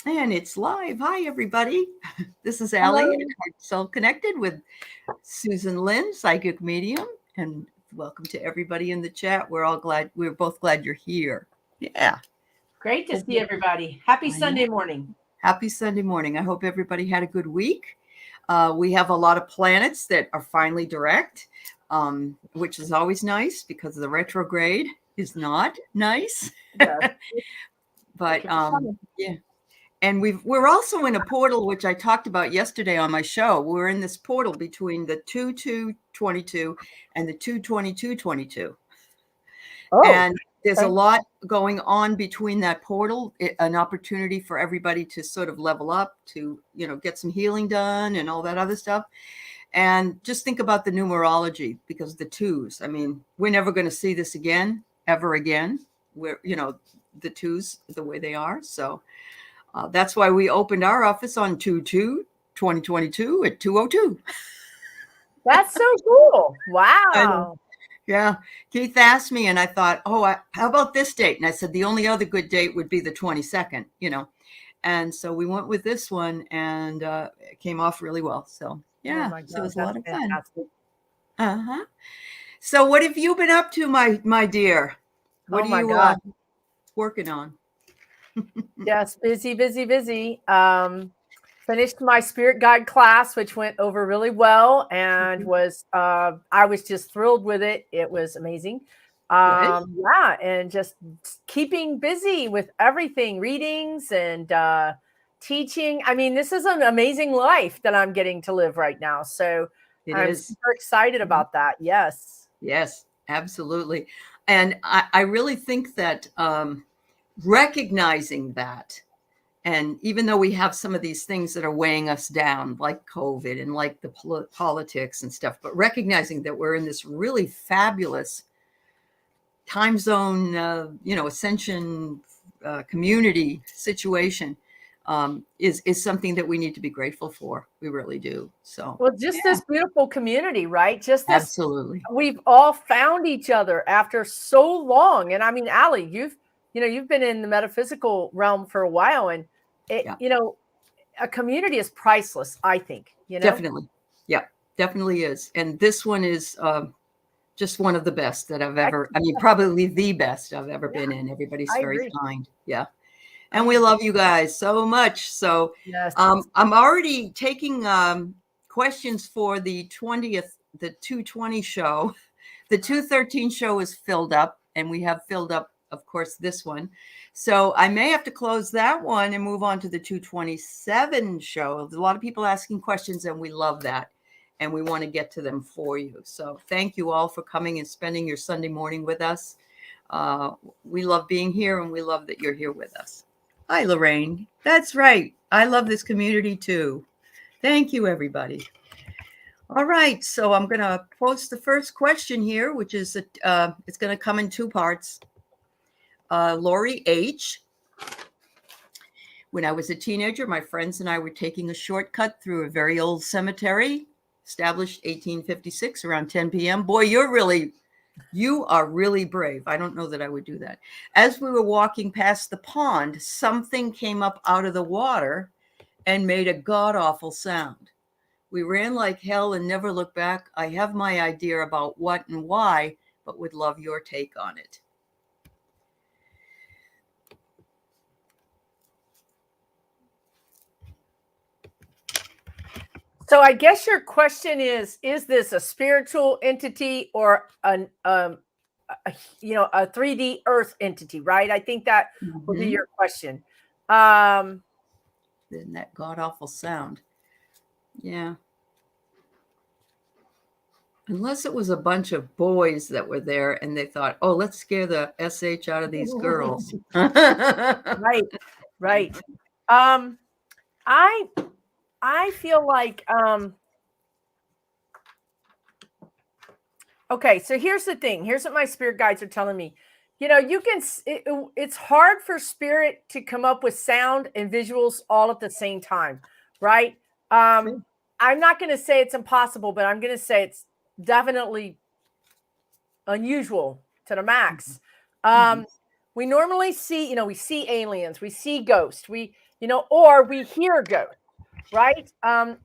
And it's live. Hi, everybody. This is Allie, Hello. and I'm Soul Connected with Susan Lynn, psychic medium. And welcome to everybody in the chat. We're both glad you're here. Yeah. Great to Hope see everybody. Happy I know. Sunday morning. Happy Sunday morning. I hope everybody had a good week. We have a lot of planets that are finally direct, which is always nice because the retrograde is not nice. Yes. But yeah. And we're also in a portal, which I talked about yesterday on my show. We're in this portal between the 2222 and the 22222. And there's a lot going on between that portal, an opportunity for everybody to sort of level up, to, get some healing done and all that other stuff. And just think about the numerology, because the twos, I mean, we're never going to see this again, ever again. We're, the twos, the way they are. So that's why we opened our office on 2/2/2022 at 2:02. That's so cool. Wow. Yeah. Keith asked me, and I thought, how about this date? And I said, the only other good date would be the 22nd, And so we went with this one, and it came off really well. So, yeah. So it was a lot of fun. Uh-huh. So what have you been up to, my dear? What are you working on? Yes, busy. Finished my spirit guide class, which went over really well, and I was just thrilled with it. It was amazing. Yeah, and just keeping busy with everything, readings and teaching. I mean, this is an amazing life that I'm getting to live right now. So I'm super excited about that. Yes, absolutely. And I really think that recognizing that, and even though we have some of these things that are weighing us down, like COVID and like the politics and stuff, but recognizing that we're in this really fabulous time zone, ascension community situation is something that we need to be grateful for. We really do. So, well, just this beautiful community, right? Just this. Absolutely. We've all found each other after so long. And I mean, Allie, you've been in the metaphysical realm for a while, and a community is priceless, I think, Definitely. Yeah, definitely is. And this one is just one of the best that I've ever, probably the best I've ever been in. Everybody's very kind. Yeah. And we love you guys so much. So I'm already taking questions for the 220 show. The 213 show is filled up, and we have filled up, of course, this one. So I may have to close that one and move on to the 227 show. There's a lot of people asking questions, and we love that. And we want to get to them for you. So thank you all for coming and spending your Sunday morning with us. We love being here, and we love that you're here with us. Hi, Lorraine. That's right. I love this community too. Thank you, everybody. All right. So I'm going to post the first question here, which is it's going to come in two parts. Lori H. When I was a teenager, my friends and I were taking a shortcut through a very old cemetery, established 1856 around 10 p.m. Boy, you are really brave. I don't know that I would do that. As we were walking past the pond, something came up out of the water and made a god-awful sound. We ran like hell and never looked back. I have my idea about what and why, but would love your take on it. So I guess your question is this a spiritual entity or a 3D Earth entity, right? I think that would be your question. Then that god-awful sound. Yeah. Unless it was a bunch of boys that were there and they thought, oh, let's scare the SH out of these girls. Right. I feel like, okay, so here's the thing. Here's what my spirit guides are telling me. It's hard for spirit to come up with sound and visuals all at the same time, right? I'm not going to say it's impossible, but I'm going to say it's definitely unusual to the max. we normally see, we see aliens, we see ghosts, or we hear ghosts, right?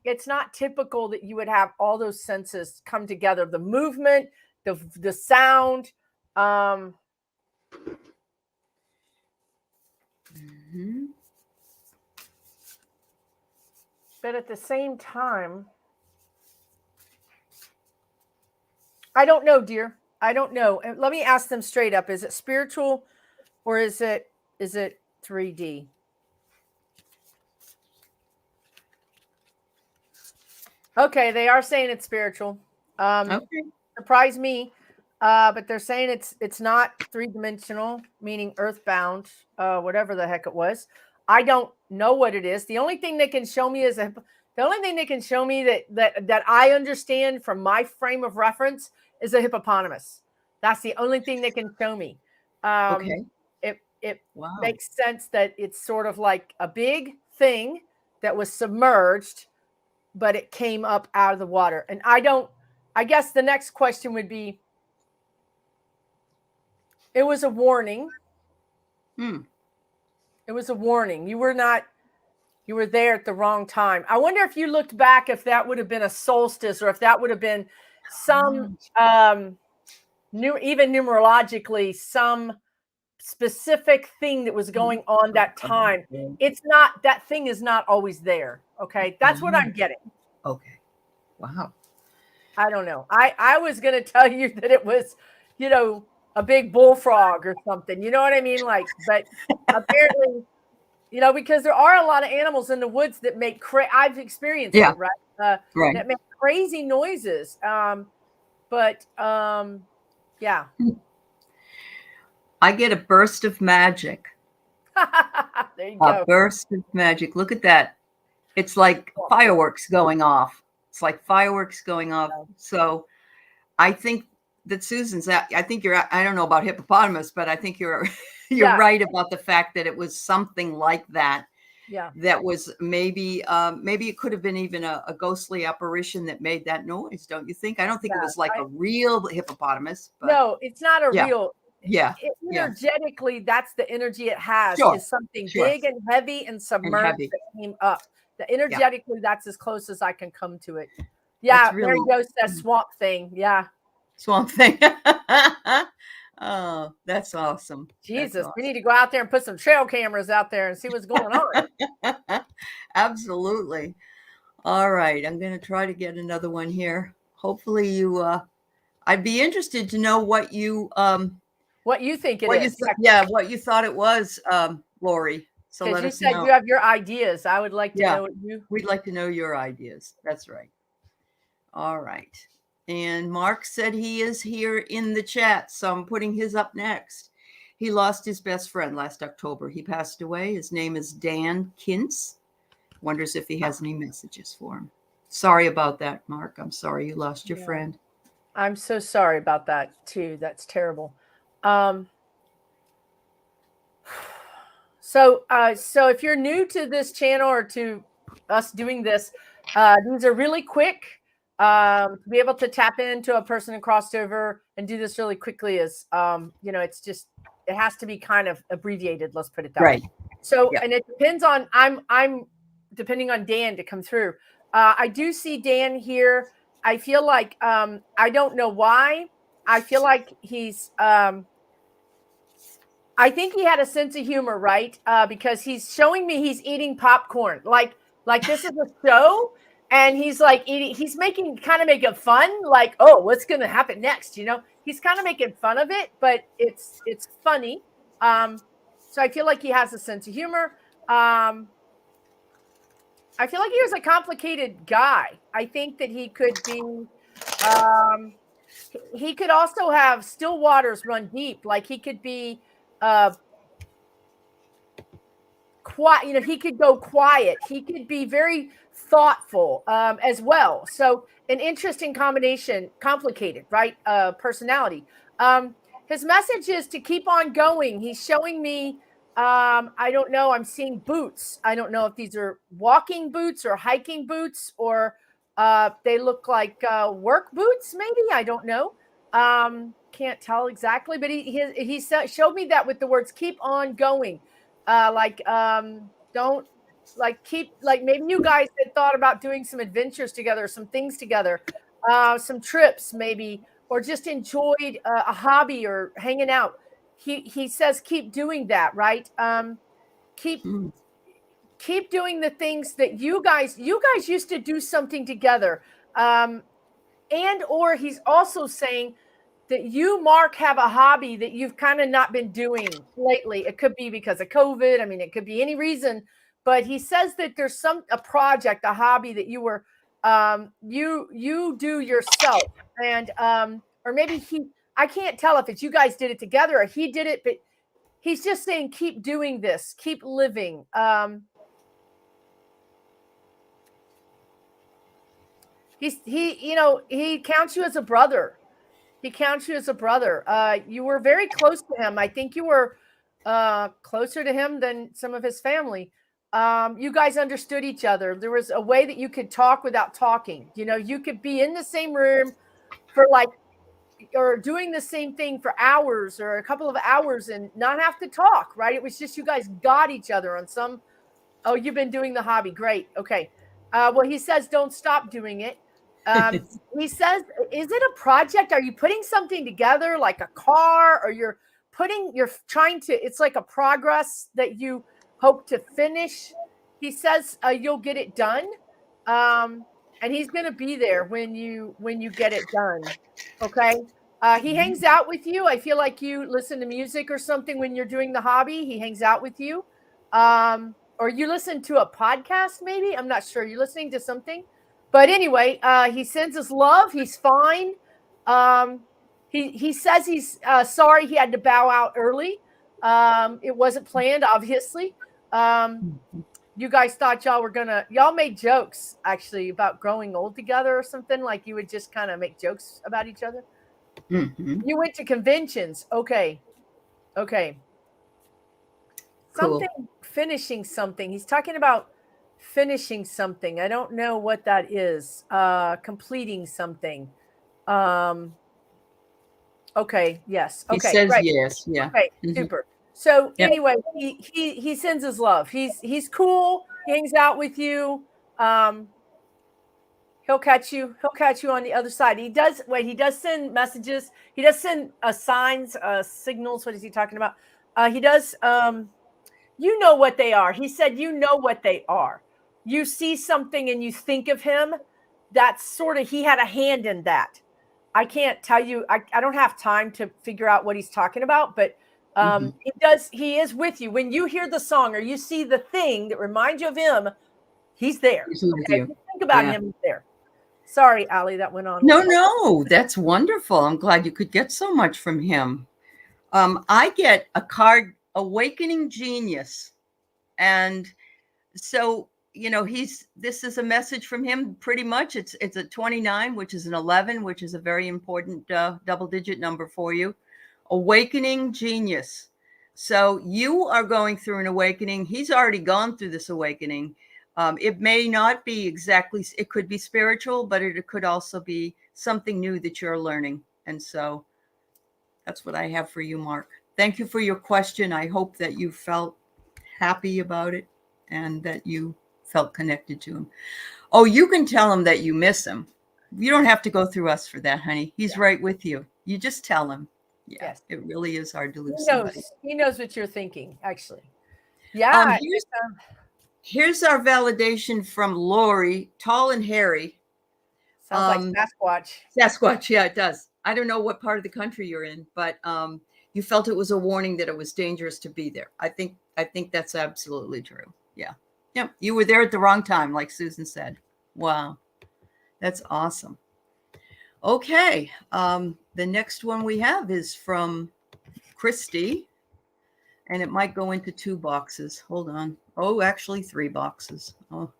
It's not typical that you would have all those senses come together, the movement, the sound. But at the same time, I don't know, dear. I don't know. And let me ask them straight up. Is it spiritual or is it 3D? Okay, they are saying it's spiritual. Okay. Surprise me. But they're saying it's not 3-dimensional, meaning earthbound, whatever the heck it was. I don't know what it is. The only thing they can show me that I understand from my frame of reference is a hippopotamus. That's the only thing they can show me. Okay. It makes sense that it's sort of like a big thing that was submerged, but it came up out of the water. And I guess the next question would be, it was a warning. It was a warning. You were there at the wrong time. I wonder if you looked back, if that would have been a solstice or if that would have been some even numerologically, some specific thing that was going on that time. It's not, that thing is not always there. Okay. That's what I'm getting. Okay. Wow. I don't know. I was going to tell you that it was, a big bullfrog or something, you know what I mean? Like, but apparently, because there are a lot of animals in the woods that make I've experienced it, right? Right. That make crazy noises. Yeah. I get a burst of magic. There you go. A burst of magic. Look at that. It's like fireworks going off. So I think that Susan's, I think I don't know about hippopotamus, but I think you're right about the fact that it was something like that. Yeah. That was maybe it could have been even a ghostly apparition that made that noise. Don't you think? I don't think it was like a real hippopotamus. But no, it's not a real. Yeah. Energetically, that's the energy it has. Is something big and heavy and submerged that came up. Energetically, that's as close as I can come to it. Yeah, really, there goes that swamp thing. Yeah. Swamp thing. Oh, that's awesome. Jesus, we need to go out there and put some trail cameras out there and see what's going on. Absolutely. All right. I'm going to try to get another one here. Hopefully you, I'd be interested to know what you think it is. What you thought it was, Lori. So let us know. You said you have your ideas. I would like to know what we'd like to know your ideas. That's right. All right. And Mark said he is here in the chat, so I'm putting his up next. He lost his best friend last October. He passed away. His name is Dan Kintz. Wonders if he has any messages for him. Sorry about that, Mark. I'm sorry you lost your friend. I'm so sorry about that too. That's terrible. So if you're new to this channel or to us doing this, these are really quick. To be able to tap into a person and crossed over and do this really quickly is, it's just, it has to be kind of abbreviated. Let's put it that way. So, and it depends on, I'm depending on Dan to come through. I do see Dan here. I feel like, I don't know why. I feel like he's, I think he had a sense of humor, right? Because he's showing me he's eating popcorn. Like this is a show. And he's like eating, he's making fun, like, oh, what's going to happen next? He's kind of making fun of it, but it's funny. So I feel like he has a sense of humor. I feel like he was a complicated guy. I think that he could be, he could also have still waters run deep. Like he could be quiet, he could go quiet. He could be very thoughtful as well. So an interesting combination, complicated, right? Personality. His message is to keep on going. He's showing me, I don't know, I'm seeing boots. I don't know if these are walking boots or hiking boots or they look like work boots, maybe. I don't know. Can't tell exactly, but he showed me that with the words "keep on going," don't keep maybe you guys had thought about doing some adventures together, some things together, some trips maybe, or just enjoyed a hobby or hanging out. He says keep doing that, right? Keep keep doing the things that you guys used to do something together. And or he's also saying that you, Mark, have a hobby that you've kind of not been doing lately. It could be because of COVID. I mean, it could be any reason, but he says that there's a project, a hobby that you were you do yourself, and or maybe I can't tell if it's you guys did it together or he did it, but he's just saying keep doing this, keep living. He counts you as a brother. He counts you as a brother. You were very close to him. I think you were closer to him than some of his family. You guys understood each other. There was a way that you could talk without talking. You could be in the same room for or doing the same thing for hours or a couple of hours and not have to talk, right? It was just you guys got each other on some, oh, you've been doing the hobby. Great. Okay. Well, he says, don't stop doing it. He says, is it a project? Are you putting something together like a car, or you're trying to, it's like a progress that you hope to finish? He says, you'll get it done. And he's going to be there when you get it done. Okay. He hangs out with you. I feel like you listen to music or something when you're doing the hobby. He hangs out with you. Or you listen to a podcast, maybe. I'm not sure. You're listening to something. But anyway, he sends his love. He's fine. He says he's sorry he had to bow out early. It wasn't planned, obviously. You guys thought y'all made jokes, actually, about growing old together or something. Like you would just kind of make jokes about each other. Mm-hmm. You went to conventions. Okay. Something, cool. Finishing something. He's talking about finishing something. I don't know what that is. Completing something. Okay. Yes. Okay. He says right. Yes. Yeah. Okay. Mm-hmm. Super. So anyway, he sends his love. He's cool. He hangs out with you. He'll catch you on the other side. He does send messages. He does send signs, signals. What is he talking about? He does. You know what they are. He said, you know what they are. You see something and you think of him. That's sort of, he had a hand in that. I can't tell you. I don't have time to figure out what he's talking about, but he is with you. When you hear the song or you see the thing that reminds you of him, he's there. He's with you. Think about him, he's there. Sorry, Allie, that went on. No, that's wonderful. I'm glad you could get so much from him. I get a card, Awakening Genius. And so, this is a message from him pretty much. It's a 29, which is an 11, which is a very important double-digit number for you. Awakening Genius. So you are going through an awakening. He's already gone through this awakening. It may not be exactly, it could be spiritual, but it could also be something new that you're learning. And so that's what I have for you, Mark. Thank you for your question. I hope that you felt happy about it and that you felt connected to him. Oh, you can tell him that you miss him. You don't have to go through us for that, honey. He's right with you. You just tell him. Yeah, yes. It really is hard to lose somebody. He knows what you're thinking, actually. Yeah. Here's our validation from Lori, tall and hairy. Sounds like Sasquatch. Sasquatch, yeah, it does. I don't know what part of the country you're in, but you felt it was a warning that it was dangerous to be there. I think that's absolutely true. Yeah. Yeah. You were there at the wrong time, like Susan said. Wow. That's awesome. Okay. The next one we have is from Christy, and it might go into 2 boxes. Hold on. Oh, actually 3 boxes. Oh.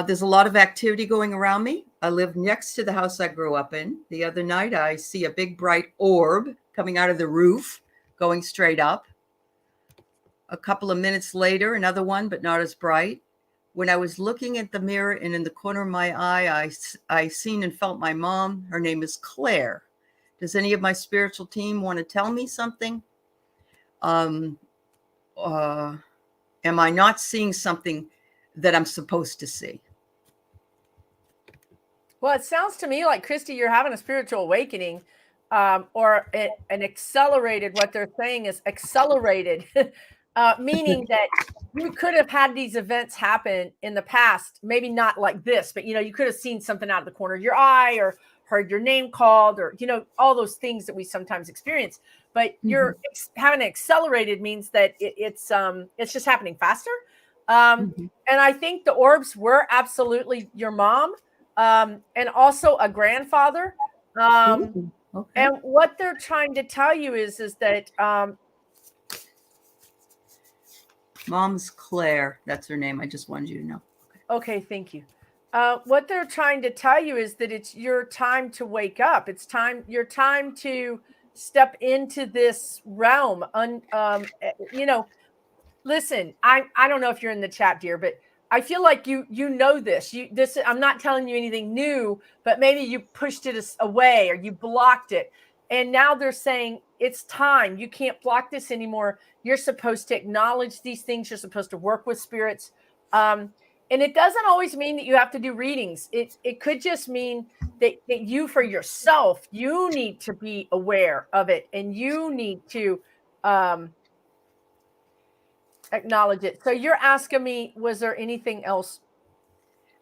There's a lot of activity going around me. I live next to the house I grew up in. The other night, I see a big bright orb coming out of the roof, going straight up. A couple of minutes later, another one, but not as bright. When I was looking at the mirror and in the corner of my eye, I seen and felt my mom. Her name is Claire. Does any of my spiritual team want to tell me something? Am I not seeing something that I'm supposed to see? Well, it sounds to me like, Christy, you're having a spiritual awakening, or an accelerated, what they're saying is accelerated, meaning that you could have had these events happen in the past, maybe not like this, but, you could have seen something out of the corner of your eye or heard your name called, or, all those things that we sometimes experience. But you're having it accelerated means that it's just happening faster. And I think the orbs were absolutely your mom, and also a grandfather. Okay. And what they're trying to tell you is that Mom's Claire. That's her name. I just wanted you to know. Okay, thank you. What they're trying to tell you is that it's your time to wake up. It's your time to step into this realm. Listen, I don't know if you're in the chat, dear, but I feel like you know this. I'm not telling you anything new, but maybe you pushed it away or you blocked it. And now they're saying it's time. You can't block this anymore. You're supposed to acknowledge these things. You're supposed to work with spirits. And it doesn't always mean that you have to do readings. It could just mean that you, for yourself, you need to be aware of it, and you need to acknowledge it. So you're asking me, was there anything else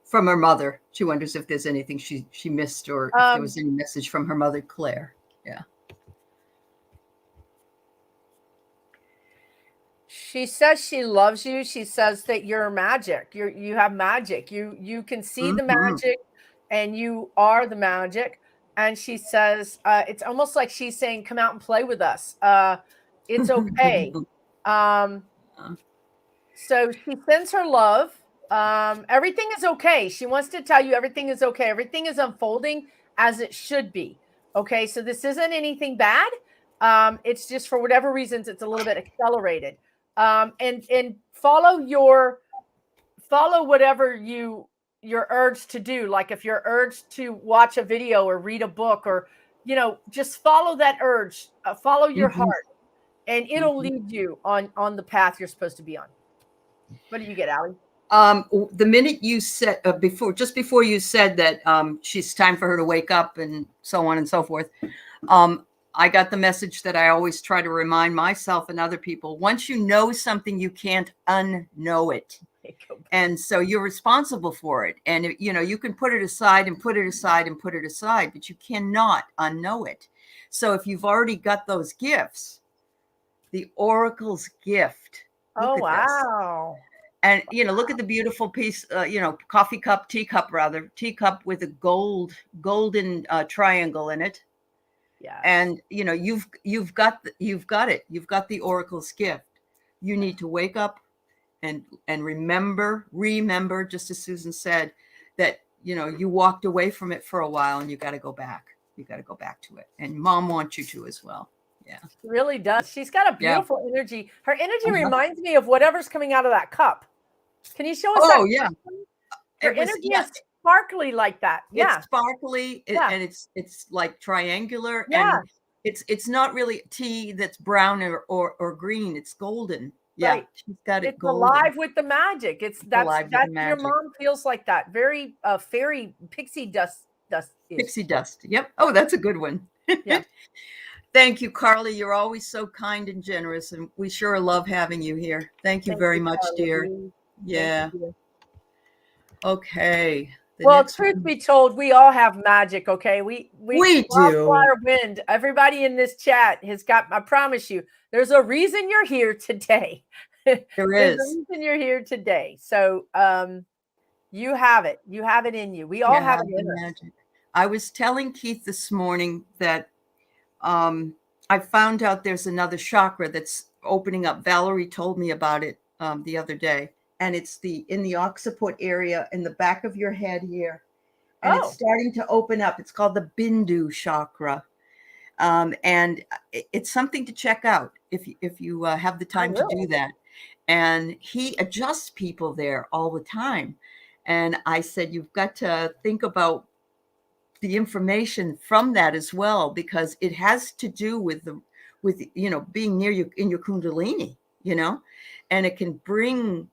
from her mother? She wonders if there's anything she missed, or if there was any message from her mother, Claire. Yeah. She says she loves you. She says that you're magic. You have magic. You can see the magic, and you are the magic. And she says it's almost like she's saying, "Come out and play with us. It's okay." So she sends her love. Everything is okay. She wants to tell you everything is okay. Everything is unfolding as it should be. Okay, so this isn't anything bad. It's just, for whatever reasons, it's a little bit accelerated. And follow whatever you're urged to do. Like if you're urged to watch a video or read a book, or just follow that urge. Follow your heart, and it'll lead you on the path you're supposed to be on. What do you get, Allie? The minute you said just before you said that she's time for her to wake up and so on and so forth, I got the message that I always try to remind myself and other people: once you know something, you can't unknow it. And so you're responsible for it. And you can put it aside and put it aside and put it aside, but you cannot unknow it. So if you've already got those gifts, the Oracle's gift. Oh, wow. And, look at the beautiful piece, teacup with a golden triangle in it. Yeah. And, you've got it. You've got the Oracle's gift. You need to wake up and remember, just as Susan said, that, you walked away from it for a while, and you got to go back. You got to go back to it. And Mom wants you to as well. Yeah. She really does. She's got a beautiful energy. Her energy reminds me of whatever's coming out of that cup. Can you show us that? Oh, yeah. Her energy is sparkly like that. Yeah. It's sparkly, and it's like triangular. Yeah. And it's not really tea that's brown or green. It's golden. Yeah. Right. She's got it. It's golden. alive with the magic. That's your mom feels like that. Very fairy pixie dust. Pixie dust. Yep. Oh, that's a good one. Yeah. Thank you, Carly. You're always so kind and generous, and we sure love having you here. Thank you very much, Carly. dear. Yeah. Okay. Well, truth be told, we all have magic. Okay, we do. Water, wind. Everybody in this chat has got. I promise you, there's a reason you're here today. There There's is. a reason you're here today. So, you have it. You have it in you. We all have it in us. Magic. I was telling Keith this morning that I found out there's another chakra that's opening up. Valerie told me about it the other day, and it's in the occiput area in the back of your head here, and it's starting to open up. It's called the Bindu chakra, and it's something to check out if you have the time to do that. And he adjusts people there all the time, and I said, you've got to think about the information from that as well, because it has to do with being near you in your Kundalini, and it can bring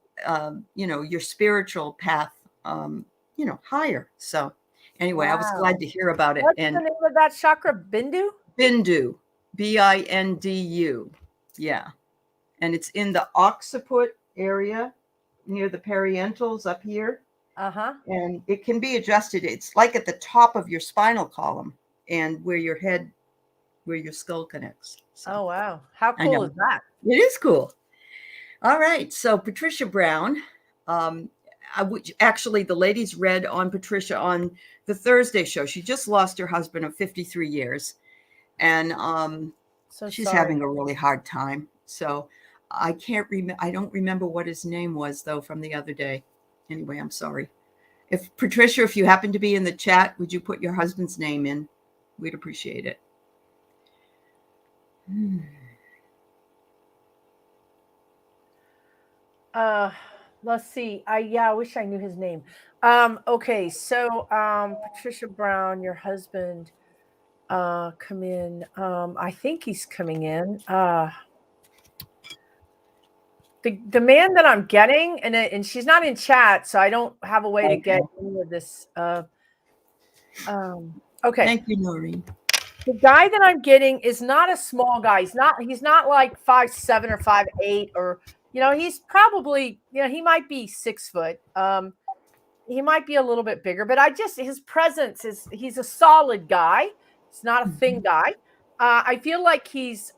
your spiritual path higher. So anyway, I was glad to hear about it. What's the name of that chakra? Bindu? Bindu, Bindu. Yeah. And it's in the occiput area near the periantals up here. Uh-huh. And it can be adjusted. It's like at the top of your spinal column and where your skull connects. So, oh, wow. How cool is that? It is cool. All right. So Patricia Brown, actually the ladies read on Patricia on the Thursday show. She just lost her husband of 53 years. And she's having a really hard time. So I don't remember what his name was, though, from the other day. Anyway, I'm sorry. Patricia, if you happen to be in the chat, would you put your husband's name in? We'd appreciate it. Let's see. I wish I knew his name. Okay, so Patricia Brown, your husband, come in. I think he's coming in. The man that I'm getting, and she's not in chat, so I don't have a way to get any of this. Okay. Thank you, Noreen. The guy that I'm getting is not a small guy. He's not like 5'7" or 5'8", or he's probably he might be 6 foot. He might be a little bit bigger, but his presence he's a solid guy. He's not a thin guy. I feel like he's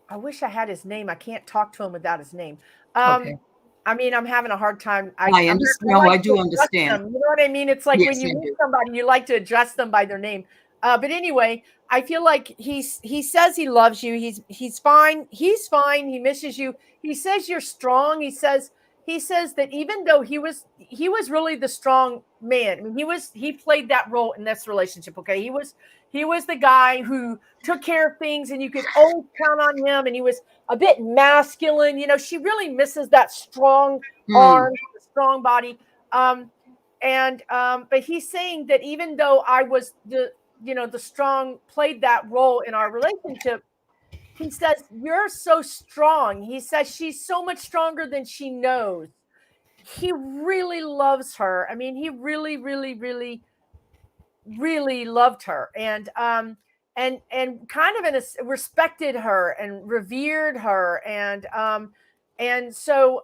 I wish I had his name. I can't talk to him without his name. Okay. I mean, I'm having a hard time. I understand. No, I do understand. You know what I mean? It's like when you meet somebody, you like to address them by their name. But anyway, I feel like he says he loves you. He's fine. He's fine. He misses you. He says you're strong. He says that even though he was really the strong man. I mean, he played that role in this relationship. Okay, he was the guy who took care of things, and you could always count on him. And he was a bit masculine. She really misses that strong arm, strong body. But he's saying that even though I was the strong, played that role in our relationship, he says, you're so strong. He says she's so much stronger than she knows. He really loves her. I mean, he really, really, really, really loved her, and kind of respected her and revered her, and so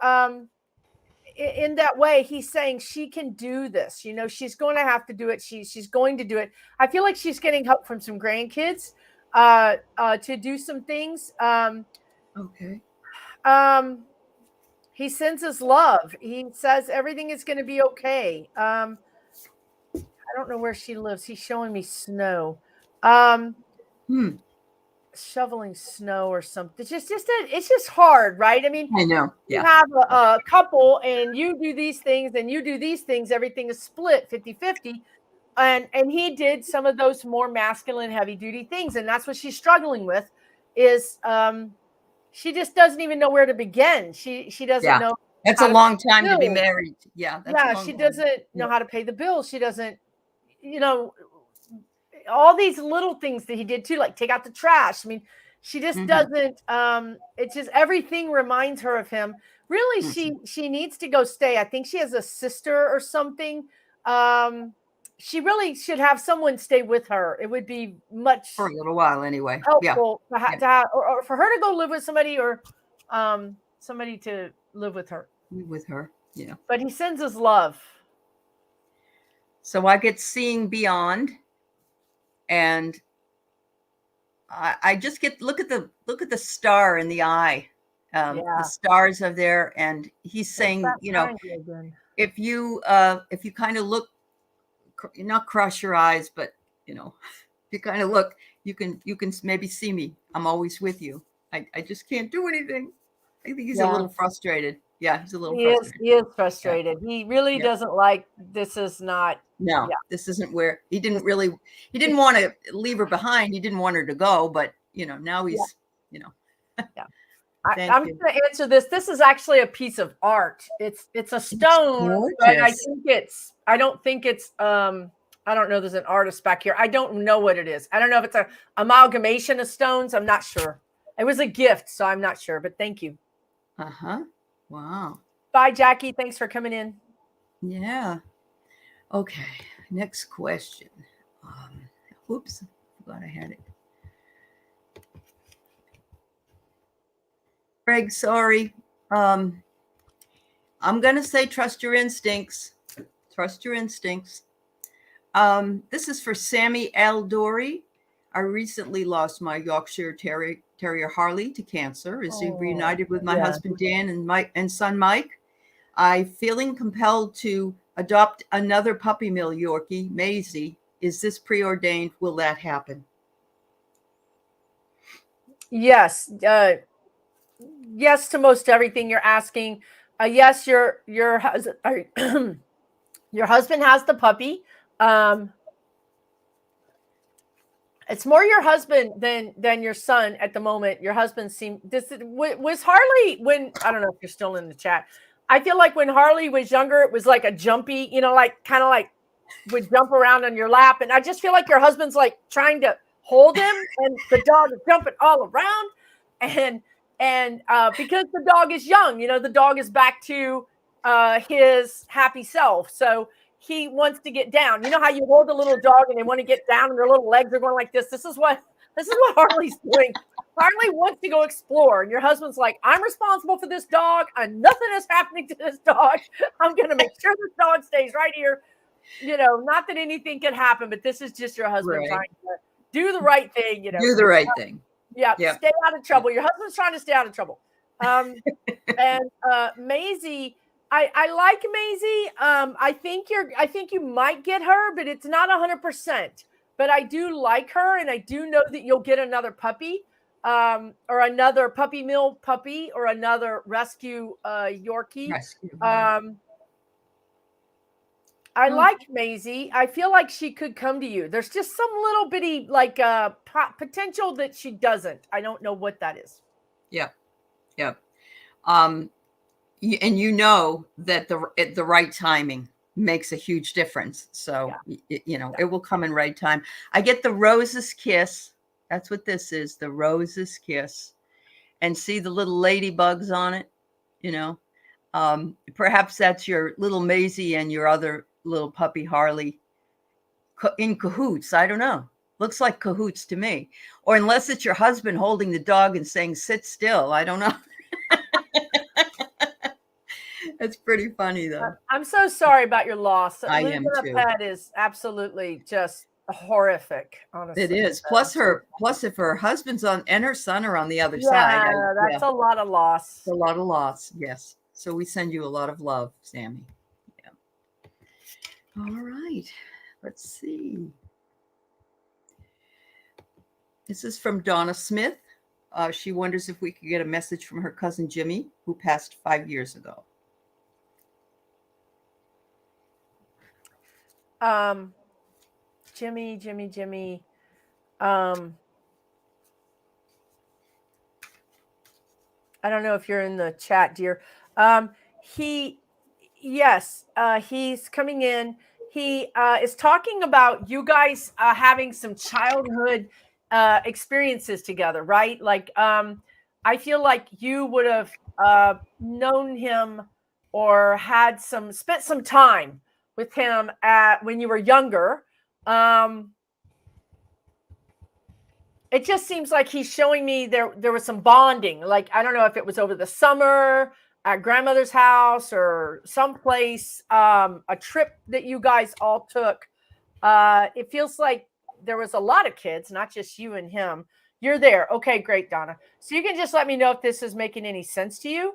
in that way, he's saying she can do this. She's going to have to do it. She's going to do it. I feel like she's getting help from some grandkids to do some things. Okay. He sends his love. He says everything is going to be okay. I don't know where she lives. He's showing me snow. Shoveling snow or something. It's just hard, right? I mean, I know. Yeah. You have a couple and you do these things and you do these things. Everything is split 50-50. And he did some of those more masculine, heavy duty things. And that's what she's struggling with is she just doesn't even know where to begin. She doesn't know. That's a long time to be married. Yeah. She doesn't know how to pay the bills. She doesn't, all these little things that he did too, like take out the trash. I mean, she just doesn't, it's just everything reminds her of him. Really, she needs to go stay. I think she has a sister or something. She really should have someone stay with her. It would be much for a little while anyway. Helpful to have, or for her to go live with somebody, or somebody to live with her. With her, yeah. But he sends his love. So I get seeing beyond, and I just get look at the star in the eye. The stars are there, and he's saying, if you kind of look, not cross your eyes, but if you kind of look, you can maybe see me. I'm always with you. I just can't do anything. I think he's a little frustrated. Yeah, he's a little frustrated. He is frustrated. Yeah. He really doesn't like, this is not. No, this isn't where he didn't want to leave her behind. He didn't want her to go, but now he's, Yeah. I'm going to answer this. This is actually a piece of art. It's a stone, but I don't think it's I don't know. There's an artist back here. I don't know what it is. I don't know if it's a amalgamation of stones. I'm not sure. It was a gift, so I'm not sure. But thank you. Wow. Bye, Jackie. Thanks for coming in. Yeah. Okay. Next question. Oops. Glad I had it. Greg, sorry. I'm going to say trust your instincts. Trust your instincts. This is for Sammy L Dorry. I recently lost my Yorkshire Terrier Harley to cancer. Is reunited with my husband Dan and son Mike. I'm feeling compelled to adopt another puppy mill Yorkie, Maisie. Is this preordained? Will that happen? Yes. Yes to most everything you're asking. Yes, your your husband has the puppy. It's more your husband than your son at the moment. Your husband was Harley when I don't know if you're still in the chat. I feel like when Harley was younger, it was like a jumpy, like kind of like would jump around on your lap, and I just feel like your husband's like trying to hold him, and the dog is jumping all around, and because the dog is young, the dog is back to his happy self, so he wants to get down. You know how you hold a little dog and they want to get down and their little legs are going like this. This is what Harley's doing. Harley wants to go explore, and your husband's like, I'm responsible for this dog, and nothing is happening to this dog. I'm going to make sure this dog stays right here. Not that anything can happen, but this is just your husband trying to do the right thing. Do the right thing. Yeah, stay out of trouble. Your husband's trying to stay out of trouble. And Maisie, I like Maisie. I think you might get her, but it's not 100%. But I do like her, and I do know that you'll get another puppy, or another puppy mill puppy, or another rescue Yorkie. I like Maisie. I feel like she could come to you. There's just some little bitty potential that she doesn't. I don't know what that is. Yep. And that the right timing makes a huge difference. So it will come in right time. I get the rose's kiss. That's what this is. The rose's kiss, and see the little ladybugs on it. Perhaps that's your little Maisie and your other little puppy Harley in cahoots. I don't know. Looks like cahoots to me. Or unless it's your husband holding the dog and saying, sit still. I don't know. It's pretty funny though. I'm so sorry about your loss. I am too. A pet is absolutely just horrific, honestly. It is. Plus if her hustand's on and her son are on the other side. Yeah, that's a lot of loss. It's a lot of loss. Yes. So we send you a lot of love, Sammy. All right, let's see. This is from Donna Smith. She wonders if we could get a message from her cousin Jimmy, who passed 5 years ago. Jimmy. I don't know if you're in the chat, dear. He's coming in. He is talking about you guys having some childhood experiences together, right? Like, I feel like you would have known him or spent some time with him when you were younger. It just seems like he's showing me there was some bonding. Like, I don't know if it was over the summer at grandmother's house or someplace, a trip that you guys all took. It feels like there was a lot of kids, not just you and him. You're there. Okay, great, Donna. So you can just let me know if this is making any sense to you.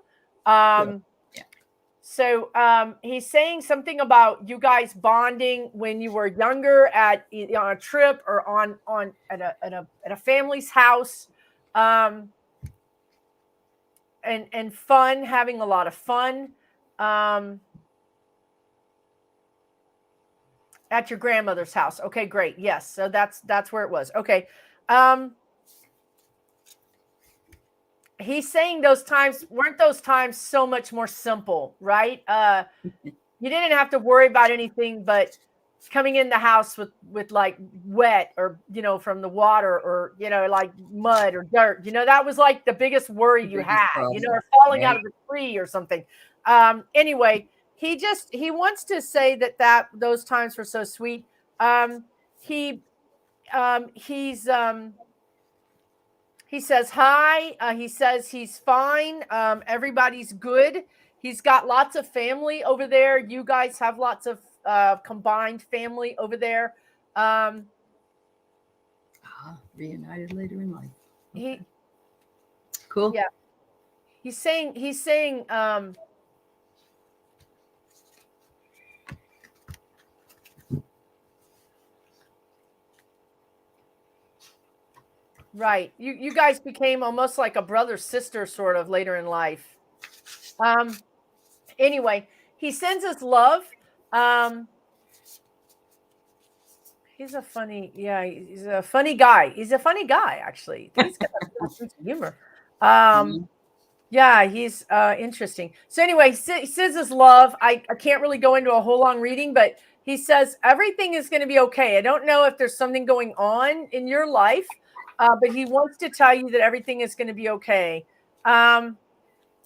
So he's saying something about you guys bonding when you were younger on a trip or at a family's house, and fun, having a lot of fun at your grandmother's house. Okay, great. Yes, so that's where it was. Okay. he's saying weren't those times so much more simple, right? You didn't have to worry about anything but coming in the house with like wet or, from the water or, like mud or dirt, that was like the biggest worry you had, or falling out of the tree or something. Anyway, he wants to say that those times were so sweet. He says hi. He says he's fine. Everybody's good. He's got lots of family over there. You guys have lots of combined family over there. Reunited later in life. Okay. Cool. Yeah. He's saying right. You guys became almost like a brother sister sort of later in life. Anyway, he sends us love. He's a funny guy. He's a funny guy, actually. He's got a sense of humor. Yeah, he's interesting. So anyway, he sends us love. I can't really go into a whole long reading, but he says everything is going to be okay. I don't know if there's something going on in your life, but he wants to tell you that everything is going to be okay.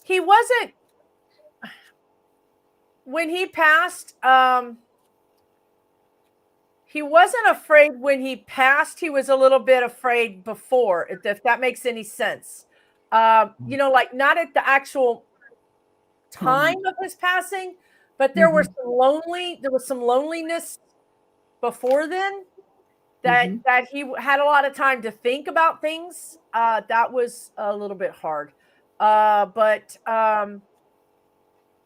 He wasn't, when he passed, he wasn't afraid when he passed. He was a little bit afraid before, if that makes any sense. Like not at the actual time of his passing, but there was some loneliness before then that he had a lot of time to think about things. That was a little bit hard. But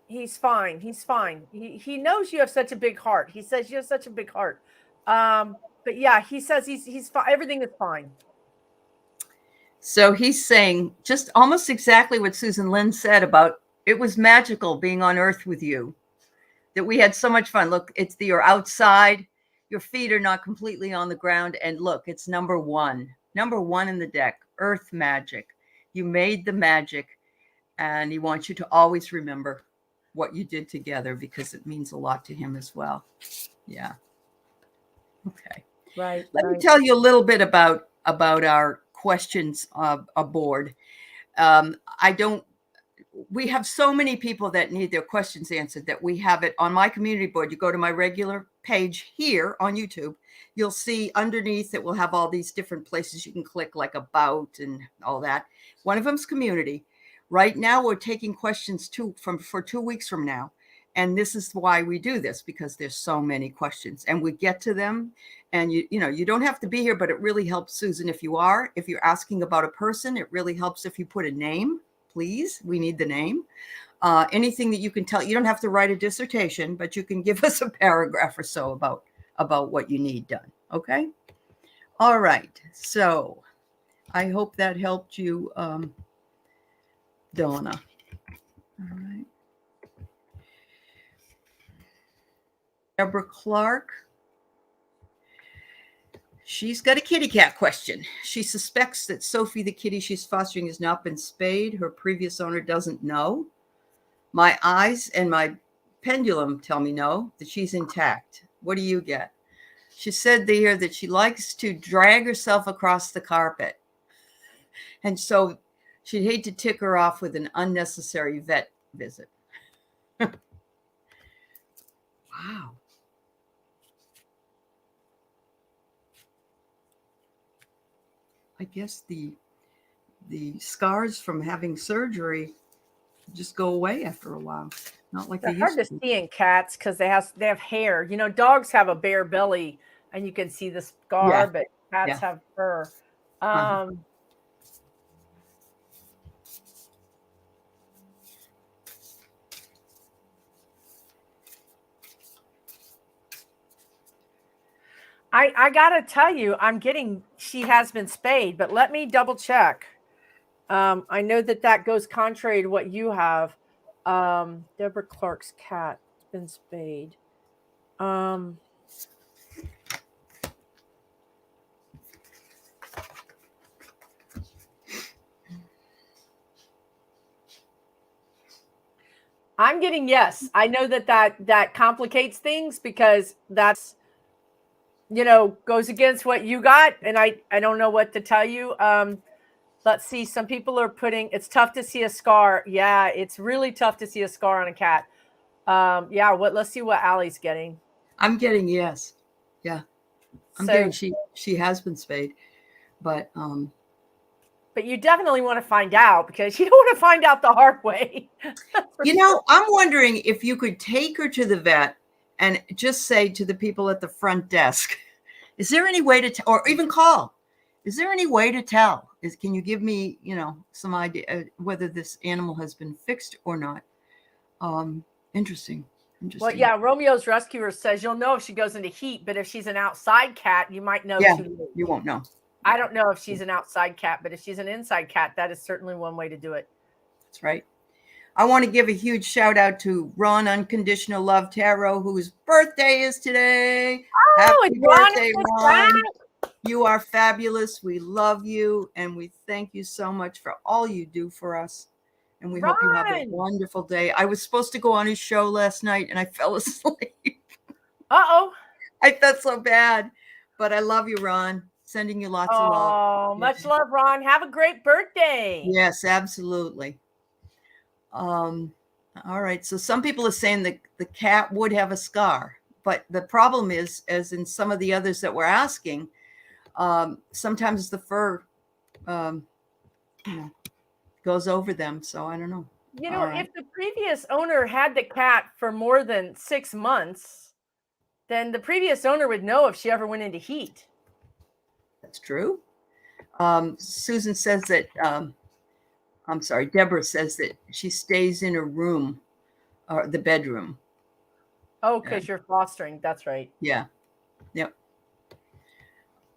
he's fine. He's fine. He knows you have such a big heart. He says you have such a big heart. But yeah, he says he's fine. Everything is fine. So he's saying just almost exactly what Susan Lynn said about it was magical being on Earth with you, that we had so much fun. Look, you're outside, your feet are not completely on the ground. And look, it's number one in the deck, Earth magic. You made the magic, and he wants you to always remember what you did together because it means a lot to him as well. Yeah. Okay. Right. Let me tell you a little bit about our questions aboard. We have so many people that need their questions answered that we have it on my community board. You go to my regular page here on YouTube, you'll see underneath it will have all these different places you can click, like about and all that. One of them's community. Right now, we're taking questions for 2 weeks from now. And this is why we do this, because there's so many questions and we get to them. And you don't have to be here, but it really helps, Susan, if you're asking about a person, it really helps if you put a name, please. We need the name. Anything that you can tell. You don't have to write a dissertation, but you can give us a paragraph or so about what you need done. Okay. All right. So I hope that helped you, Donna. All right. Deborah Clark. She's got a kitty cat question. She suspects that Sophie, the kitty she's fostering, has not been spayed. Her previous owner doesn't know. My eyes and my pendulum tell me no, that she's intact. What do you get? She said here that she likes to drag herself across the carpet. And so she'd hate to tick her off with an unnecessary vet visit. Wow. I guess the scars from having surgery just go away after a while. Not like they're hard to see in cats because they have hair. Dogs have a bare belly and you can see the scar, but cats have fur. I gotta tell you, she has been spayed, but let me double check. I know that goes contrary to what you have. Deborah Clark's cat has been spayed. I'm getting yes. I know that complicates things because that's, goes against what you got. And I don't know what to tell you. Let's see. Some people are putting, it's tough to see a scar. Yeah, it's really tough to see a scar on a cat. Yeah, let's see what Allie's getting. I'm getting yes. Yeah. I'm getting she has been spayed. But you definitely want to find out because you don't want to find out the hard way. I'm wondering if you could take her to the vet and just say to the people at the front desk, is there any way to or even call? Is there any way to tell? Can you give me, some idea whether this animal has been fixed or not? Interesting. Well, yeah, Romeo's rescuer says you'll know if she goes into heat, but if she's an outside cat, you might know. Yeah, you won't know. I don't know if she's an outside cat, but if she's an inside cat, that is certainly one way to do it. That's right. I want to give a huge shout out to Ron Unconditional Love Tarot, whose birthday is today. Oh, happy birthday, Ron. You are fabulous. We love you, and we thank you so much for all you do for us. And we hope you have a wonderful day. I was supposed to go on his show last night, and I fell asleep. Uh-oh. I felt so bad. But I love you, Ron. Sending you lots of love. Oh, much love, Ron. Have a great birthday. Yes, absolutely. All right. So some people are saying that the cat would have a scar. But the problem is, as in some of the others that we're asking, sometimes the fur goes over them. So I don't know. If the previous owner had the cat for more than 6 months, then the previous owner would know if she ever went into heat. That's true. Susan says that, Deborah says that she stays in a room, or the bedroom. Oh, because you're fostering. That's right. Yeah. Yep.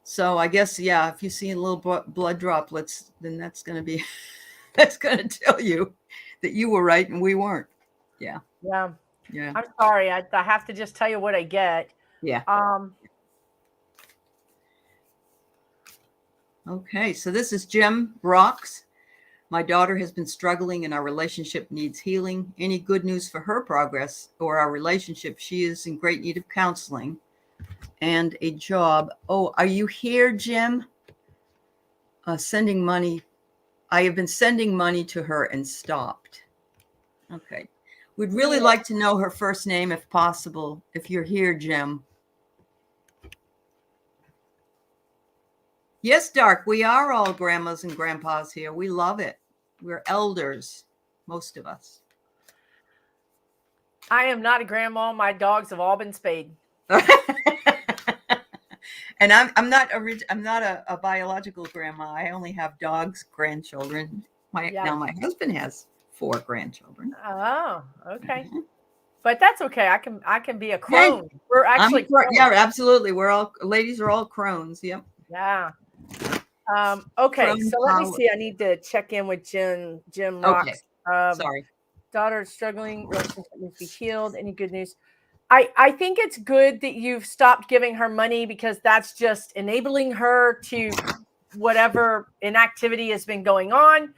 So I guess, if you see a little blood droplets, then that's going to be, that's going to tell you that you were right and we weren't. Yeah. Yeah. Yeah. I'm sorry. I have to just tell you what I get. Yeah. Okay. So this is Jim Rocks. My daughter has been struggling and our relationship needs healing. Any good news for her progress or our relationship? She is in great need of counseling and a job. Oh, are you here, Jim? Sending money. I have been sending money to her and stopped. Okay. We'd really like to know her first name if possible. If you're here, Jim. Yes, Dark, we are all grandmas and grandpas here. We love it. We're elders, most of us. I am not a grandma. My dogs have all been spayed. And I'm not a biological grandma. I only have dogs, grandchildren. Now my husband has 4 grandchildren. Oh, okay. Mm-hmm. But that's okay. I can be a crone. Hey, we're actually absolutely. We're all ladies are all crones. Yep. Yeah. Okay. Crone so let me see. I need to check in with Jim Rocks. Okay. Sorry. Daughter struggling. Relationship needs to be healed. Any good news? I think it's good that you've stopped giving her money because that's just enabling her to whatever inactivity has been going on.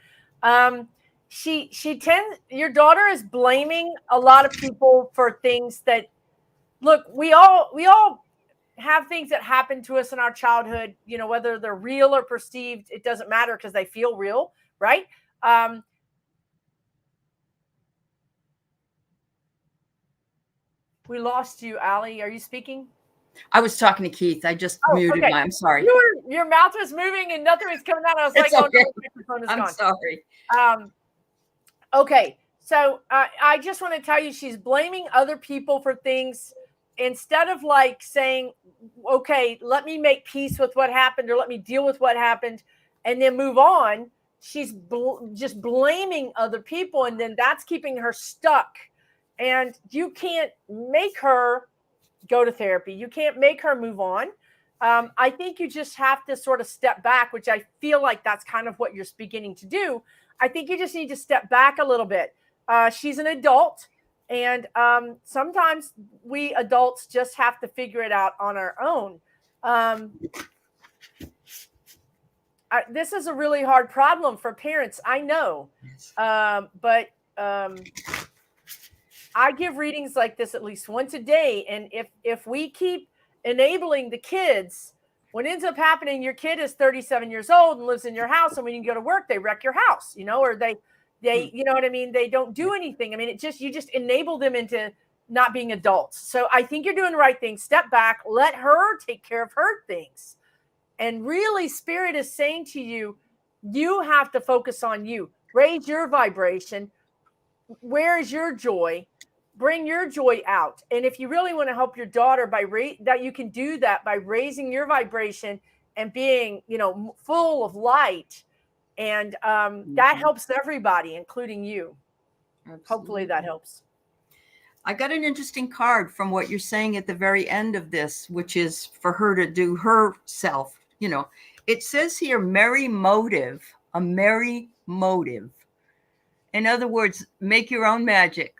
Your daughter is blaming a lot of people for things that, look, we all have things that happen to us in our childhood, whether they're real or perceived, it doesn't matter because they feel real, right? We lost you, Allie. Are you speaking? I was talking to Keith. I just muted my. I'm sorry. Your mouth was moving and nothing was coming out. I was it's like, okay. "Oh, no, the microphone is I'm gone." Sorry. Okay. So I just want to tell you, she's blaming other people for things instead of like saying, "Okay, let me make peace with what happened or let me deal with what happened and then move on." She's just blaming other people, and then that's keeping her stuck. And you can't make her go to therapy. You can't make her move on. I think you just have to sort of step back, which I feel like that's kind of what you're beginning to do. I think you just need to step back a little bit. She's an adult, and sometimes we adults just have to figure it out on our own. This is a really hard problem for parents, I know. But I give readings like this at least once a day. And if we keep enabling the kids, what ends up happening, your kid is 37 years old and lives in your house, and when you go to work, they wreck your house, or they, you know what I mean? They don't do anything. I mean, you just enable them into not being adults. So I think you're doing the right thing. Step back, let her take care of her things. And really, Spirit is saying to you, you have to focus on you. Raise your vibration. Where is your joy? Bring your joy out. And if you really want to help your daughter that you can do that by raising your vibration and being, full of light. And that helps everybody, including you. Absolutely. Hopefully that helps. I got an interesting card from what you're saying at the very end of this, which is for her to do herself. It says here, merry motive, a merry motive. In other words, make your own magic.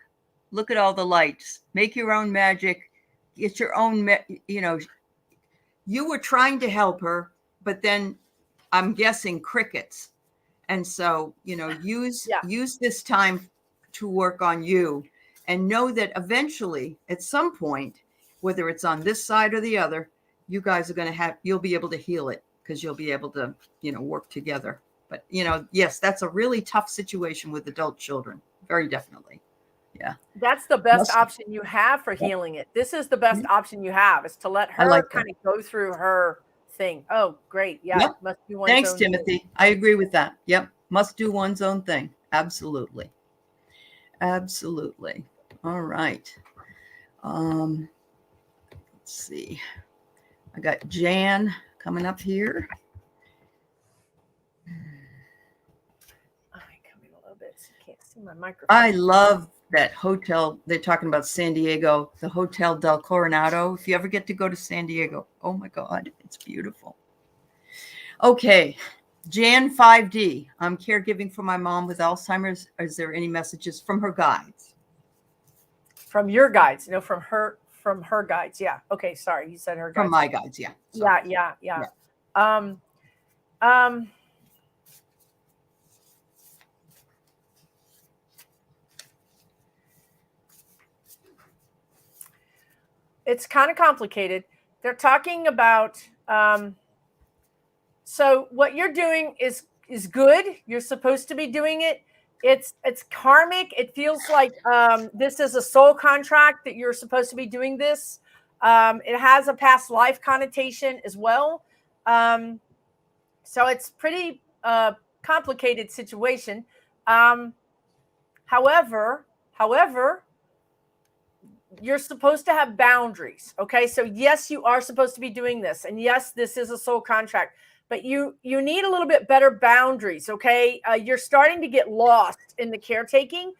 Look at all the lights. Make your own magic. Get your own, you were trying to help her, but then I'm guessing crickets. And so, use this time to work on you, and know that eventually at some point, whether it's on this side or the other, you guys are you'll be able to heal it, because you'll be able to, work together. But, yes, that's a really tough situation with adult children. Very definitely. Yeah. That's the best option you have for healing it. This is the best option you have, is to let her kind of go through her thing. Oh, great. Yeah. Yep. Must do one's Thanks, own Timothy. thing. I agree with that. Yep. Must do one's own thing. Absolutely. Absolutely. All right. Let's see. I got Jan coming up here. My microphone. I love that hotel. They're talking about San Diego, the Hotel del Coronado. If you ever get to go to San Diego, oh my God, it's beautiful. Okay, Jan 5D. I'm caregiving for my mom with Alzheimer's. Is there any messages from her guides? From your guides? No, from her guides. Yeah. Okay. Sorry, you said her guides. From my guides. Yeah. Sorry. Yeah. It's kind of complicated. They're talking about, so what you're doing is good. You're supposed to be doing it. It's karmic. It feels like this is a soul contract that you're supposed to be doing this. It has a past life connotation as well. So it's pretty complicated situation. However, you're supposed to have boundaries. Okay. So yes, you are supposed to be doing this. And yes, this is a soul contract, but you need a little bit better boundaries. Okay. You're starting to get lost in the caretaking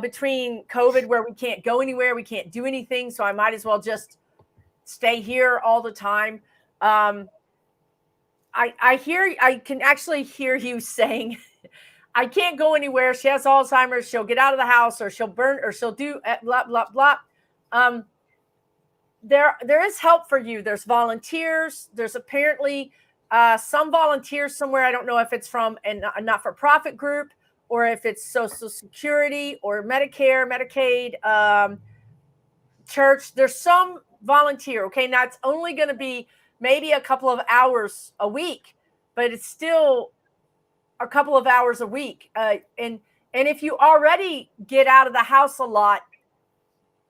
between COVID, where we can't go anywhere. We can't do anything. So I might as well just stay here all the time. I can actually hear you saying, I can't go anywhere. She has Alzheimer's. She'll get out of the house, or she'll burn, or she'll do blah, blah, blah. There is help for you. There's volunteers. There's apparently some volunteers somewhere. I don't know if it's from a not-for-profit group, or if it's Social Security or Medicare, Medicaid, church. There's some volunteer. Okay. Now it's only going to be maybe a couple of hours a week, but it's still a couple of hours a week. And if you already get out of the house a lot,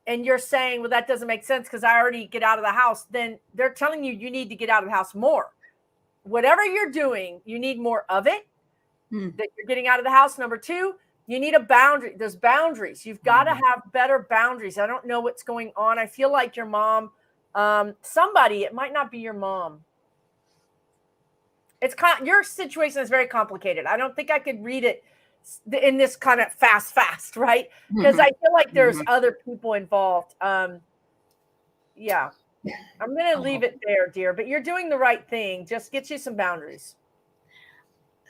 and you're saying, well, that doesn't make sense because I already get out of the house, then they're telling you need to get out of the house more. Whatever you're doing, you need more of it, that you're getting out of the house. Number two, you need a boundary. There's boundaries. You've got to have better boundaries. I don't know what's going on. I feel like your mom, somebody, it might not be your mom. Your situation is very complicated. I don't think I could read it in this kind of fast, right? Because I feel like there's other people involved. Yeah. I'm going to leave it there, dear, but you're doing the right thing. Just get you some boundaries.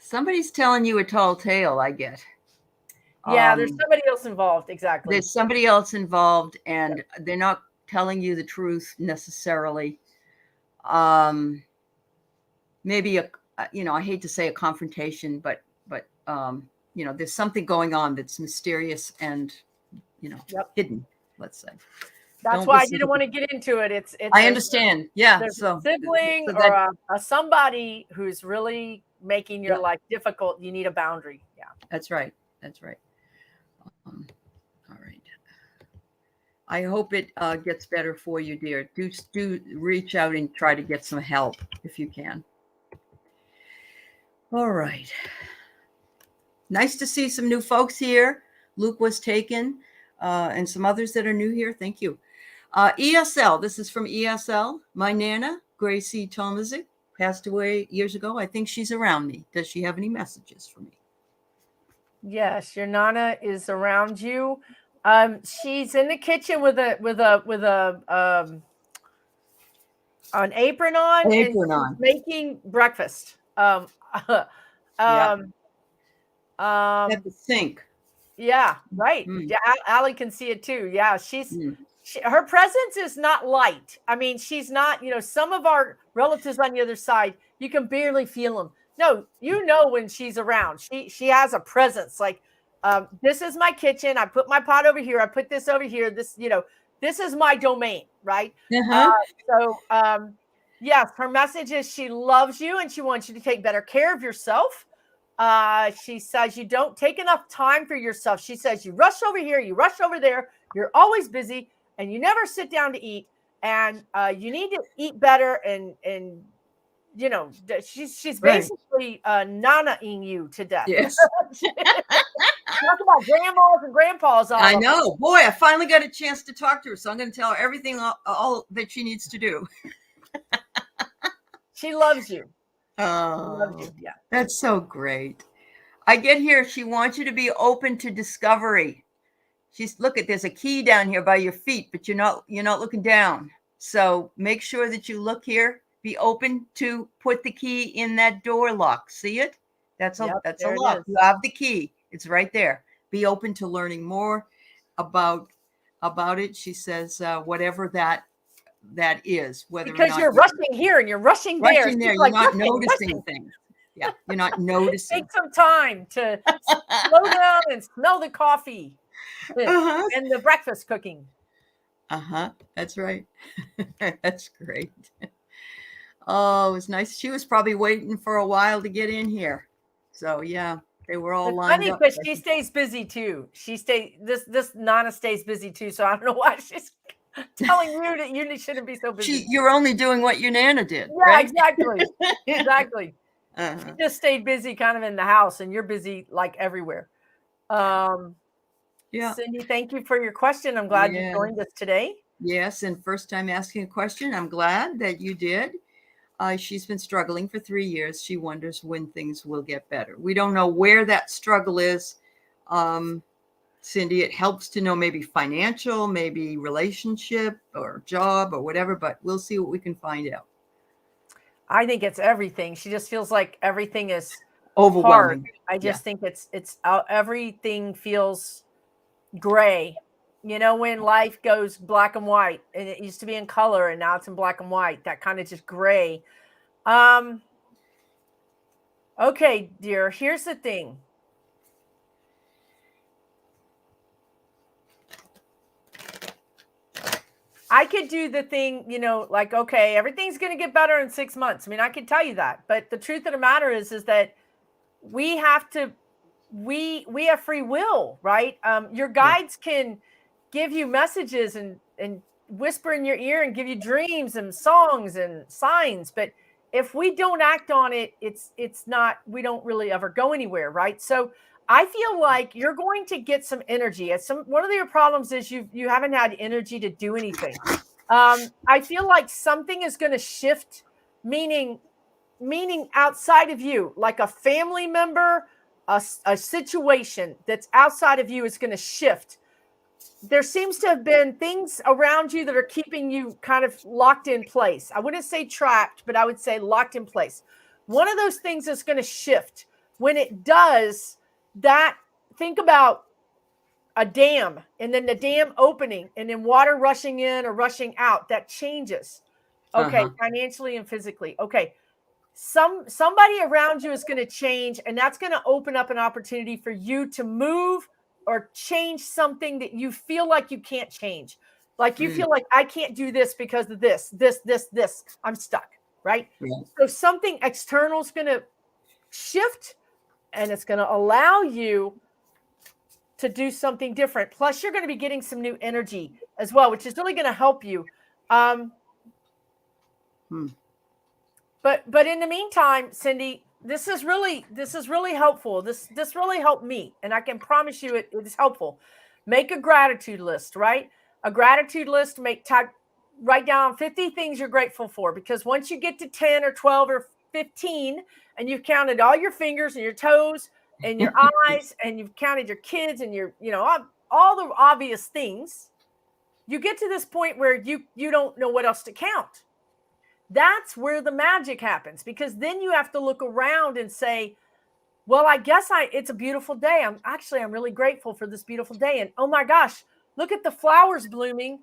Somebody's telling you a tall tale, I get. Yeah, there's somebody else involved. Exactly. There's somebody else involved, and they're not telling you the truth necessarily. Maybe I hate to say a confrontation, but there's something going on that's mysterious, and hidden, let's say. That's why I didn't want to get into it. It's I understand. Yeah. There's So a sibling or a somebody who's really making your life difficult. You need a boundary. Yeah. That's right. That's right. All right. I hope it gets better for you, dear. Do reach out and try to get some help if you can. All right. Nice to see some new folks here. Luke was taken, and some others that are new here. Thank you. ESL. This is from ESL. My Nana, Gracie Tomasic, passed away years ago. I think she's around me. Does she have any messages for me? Yes, your Nana is around you. She's in the kitchen with an apron on, and making breakfast. At the sink. Yeah, right. Yeah, Allie can see it too. Yeah, her presence is not light. I mean, she's not. Some of our relatives on the other side, you can barely feel them. No, when she's around, she has a presence. Like, this is my kitchen. I put my pot over here. I put this over here. This is my domain, right? Yes, her message is she loves you and she wants you to take better care of yourself. She says you don't take enough time for yourself. She says you rush over here, you rush over there. You're always busy and you never sit down to eat. And you need to eat better. And she's basically nana-ing you to death. Yes. Talk about grandmas and grandpas. I know. Boy, I finally got a chance to talk to her, so I'm going to tell her everything all that she needs to do. She loves you. Oh, yeah. That's so great. I get here. She wants you to be open to discovery. There's a key down here by your feet, but you're not looking down. So make sure that you look here. Be open to put the key in that door lock. See it? That's a lock. You have the key. It's right there. Be open to learning more about it. She says, whatever that is, whether because you're rushing here and you're rushing there. You're not noticing things. Yeah, you're not noticing. Take some time to slow down and smell the coffee and the breakfast cooking. That's right. That's great. Oh, it was nice. She was probably waiting for a while to get in here. So yeah, they were all lined up. But she stays busy too. This Nana stays busy too. So I don't know why she's telling you that you shouldn't be so busy. You're only doing what your Nana did. Yeah, right? Exactly. Exactly. She just stayed busy kind of in the house, and you're busy like everywhere. Cindy, thank you for your question. I'm glad you joined us today. Yes, and first time asking a question. I'm glad that you did. She's been struggling for 3 years. She wonders when things will get better. We don't know where that struggle is. Cindy, it helps to know maybe financial, maybe relationship or job or whatever, but we'll see what we can find out. I think it's everything. She just feels like everything is overwhelming. Hard. I just think it's everything feels gray. When life goes black and white, and it used to be in color and now it's in black and white, that kind of just gray. Okay, dear, here's the thing. I could do the thing, like, okay, everything's going to get better in 6 months. I mean, I could tell you that, but the truth of the matter is that we have free will, right? Your guides can give you messages and whisper in your ear and give you dreams and songs and signs. But if we don't act on it, we don't really ever go anywhere. Right. So I feel like you're going to get some energy. One of your problems is you haven't had energy to do anything. I feel like something is going to shift, meaning outside of you, like a family member, a situation that's outside of you is going to shift. There seems to have been things around you that are keeping you kind of locked in place. I wouldn't say trapped, but I would say locked in place. One of those things is going to shift. When it does that, think about a dam and then the dam opening and then water rushing in or rushing out. That changes. Okay. Financially and physically. Okay. Somebody around you is going to change, and that's going to open up an opportunity for you to move or change something that you feel like you can't change. Like you feel like I can't do this because of this. I'm stuck, right? Yeah. So something external is going to shift, and it's going to allow you to do something different. Plus, you're going to be getting some new energy as well, which is really going to help you. But in the meantime, Cindy, this is really helpful. This really helped me, and I can promise you it is helpful. Make a gratitude list, right? A gratitude list. Write down 50 things you're grateful for, because once you get to 10 or 12 or 15, and you've counted all your fingers and your toes and your eyes, and you've counted your kids and your, all the obvious things, you get to this point where you don't know what else to count. That's where the magic happens, because then you have to look around and say, well, I guess it's a beautiful day. I'm really grateful for this beautiful day. And oh my gosh, look at the flowers blooming.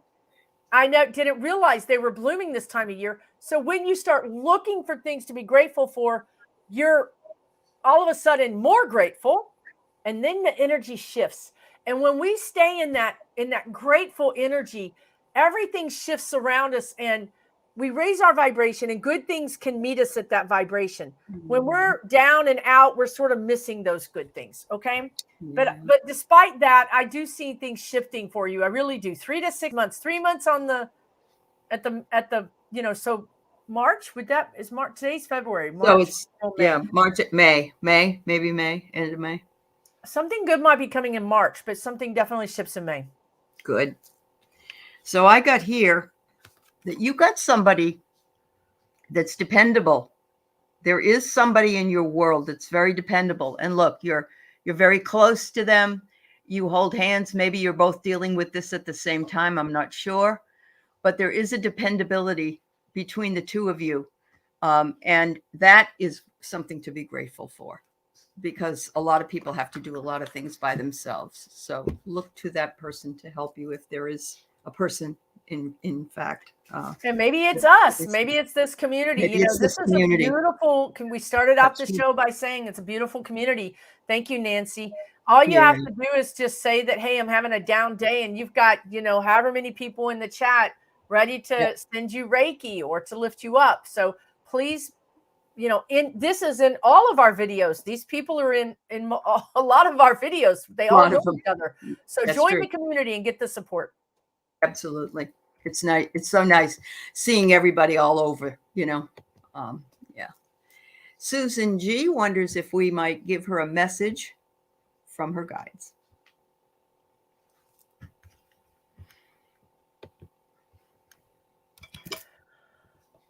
I didn't realize they were blooming this time of year. So when you start looking for things to be grateful for, you're all of a sudden more grateful, and then the energy shifts. And when we stay in that grateful energy, everything shifts around us, and we raise our vibration, and good things can meet us at that vibration. When we're down and out, we're sort of missing those good things. Okay. Yeah. But despite that, I do see things shifting for you. I really do. 3 to 6 months, 3 months at the, so March, is March, today's February. March, so it's, March, May, maybe May, end of May. Something good might be coming in March, but something definitely ships in May. Good. So I got here that you got somebody that's dependable. There is somebody in your world that's very dependable. And look, you're very close to them. You hold hands. Maybe you're both dealing with this at the same time. I'm not sure. But there is a dependability between the two of you. And that is something to be grateful for, because a lot of people have to do a lot of things by themselves. So look to that person to help you, if there is a person in fact. And maybe it's us. Maybe it's this community. This is a beautiful. We started out the show by saying it's a beautiful community. Thank you, Nancy. All you have to do is just say that, hey, I'm having a down day, and you've got, however many people in the chat ready to send you Reiki or to lift you up. So please, this is in all of our videos. These people are in a lot of our videos. They all know each other. So join the community and get the support. Absolutely. It's nice. It's so nice seeing everybody all over, Susan G wonders if we might give her a message from her guides.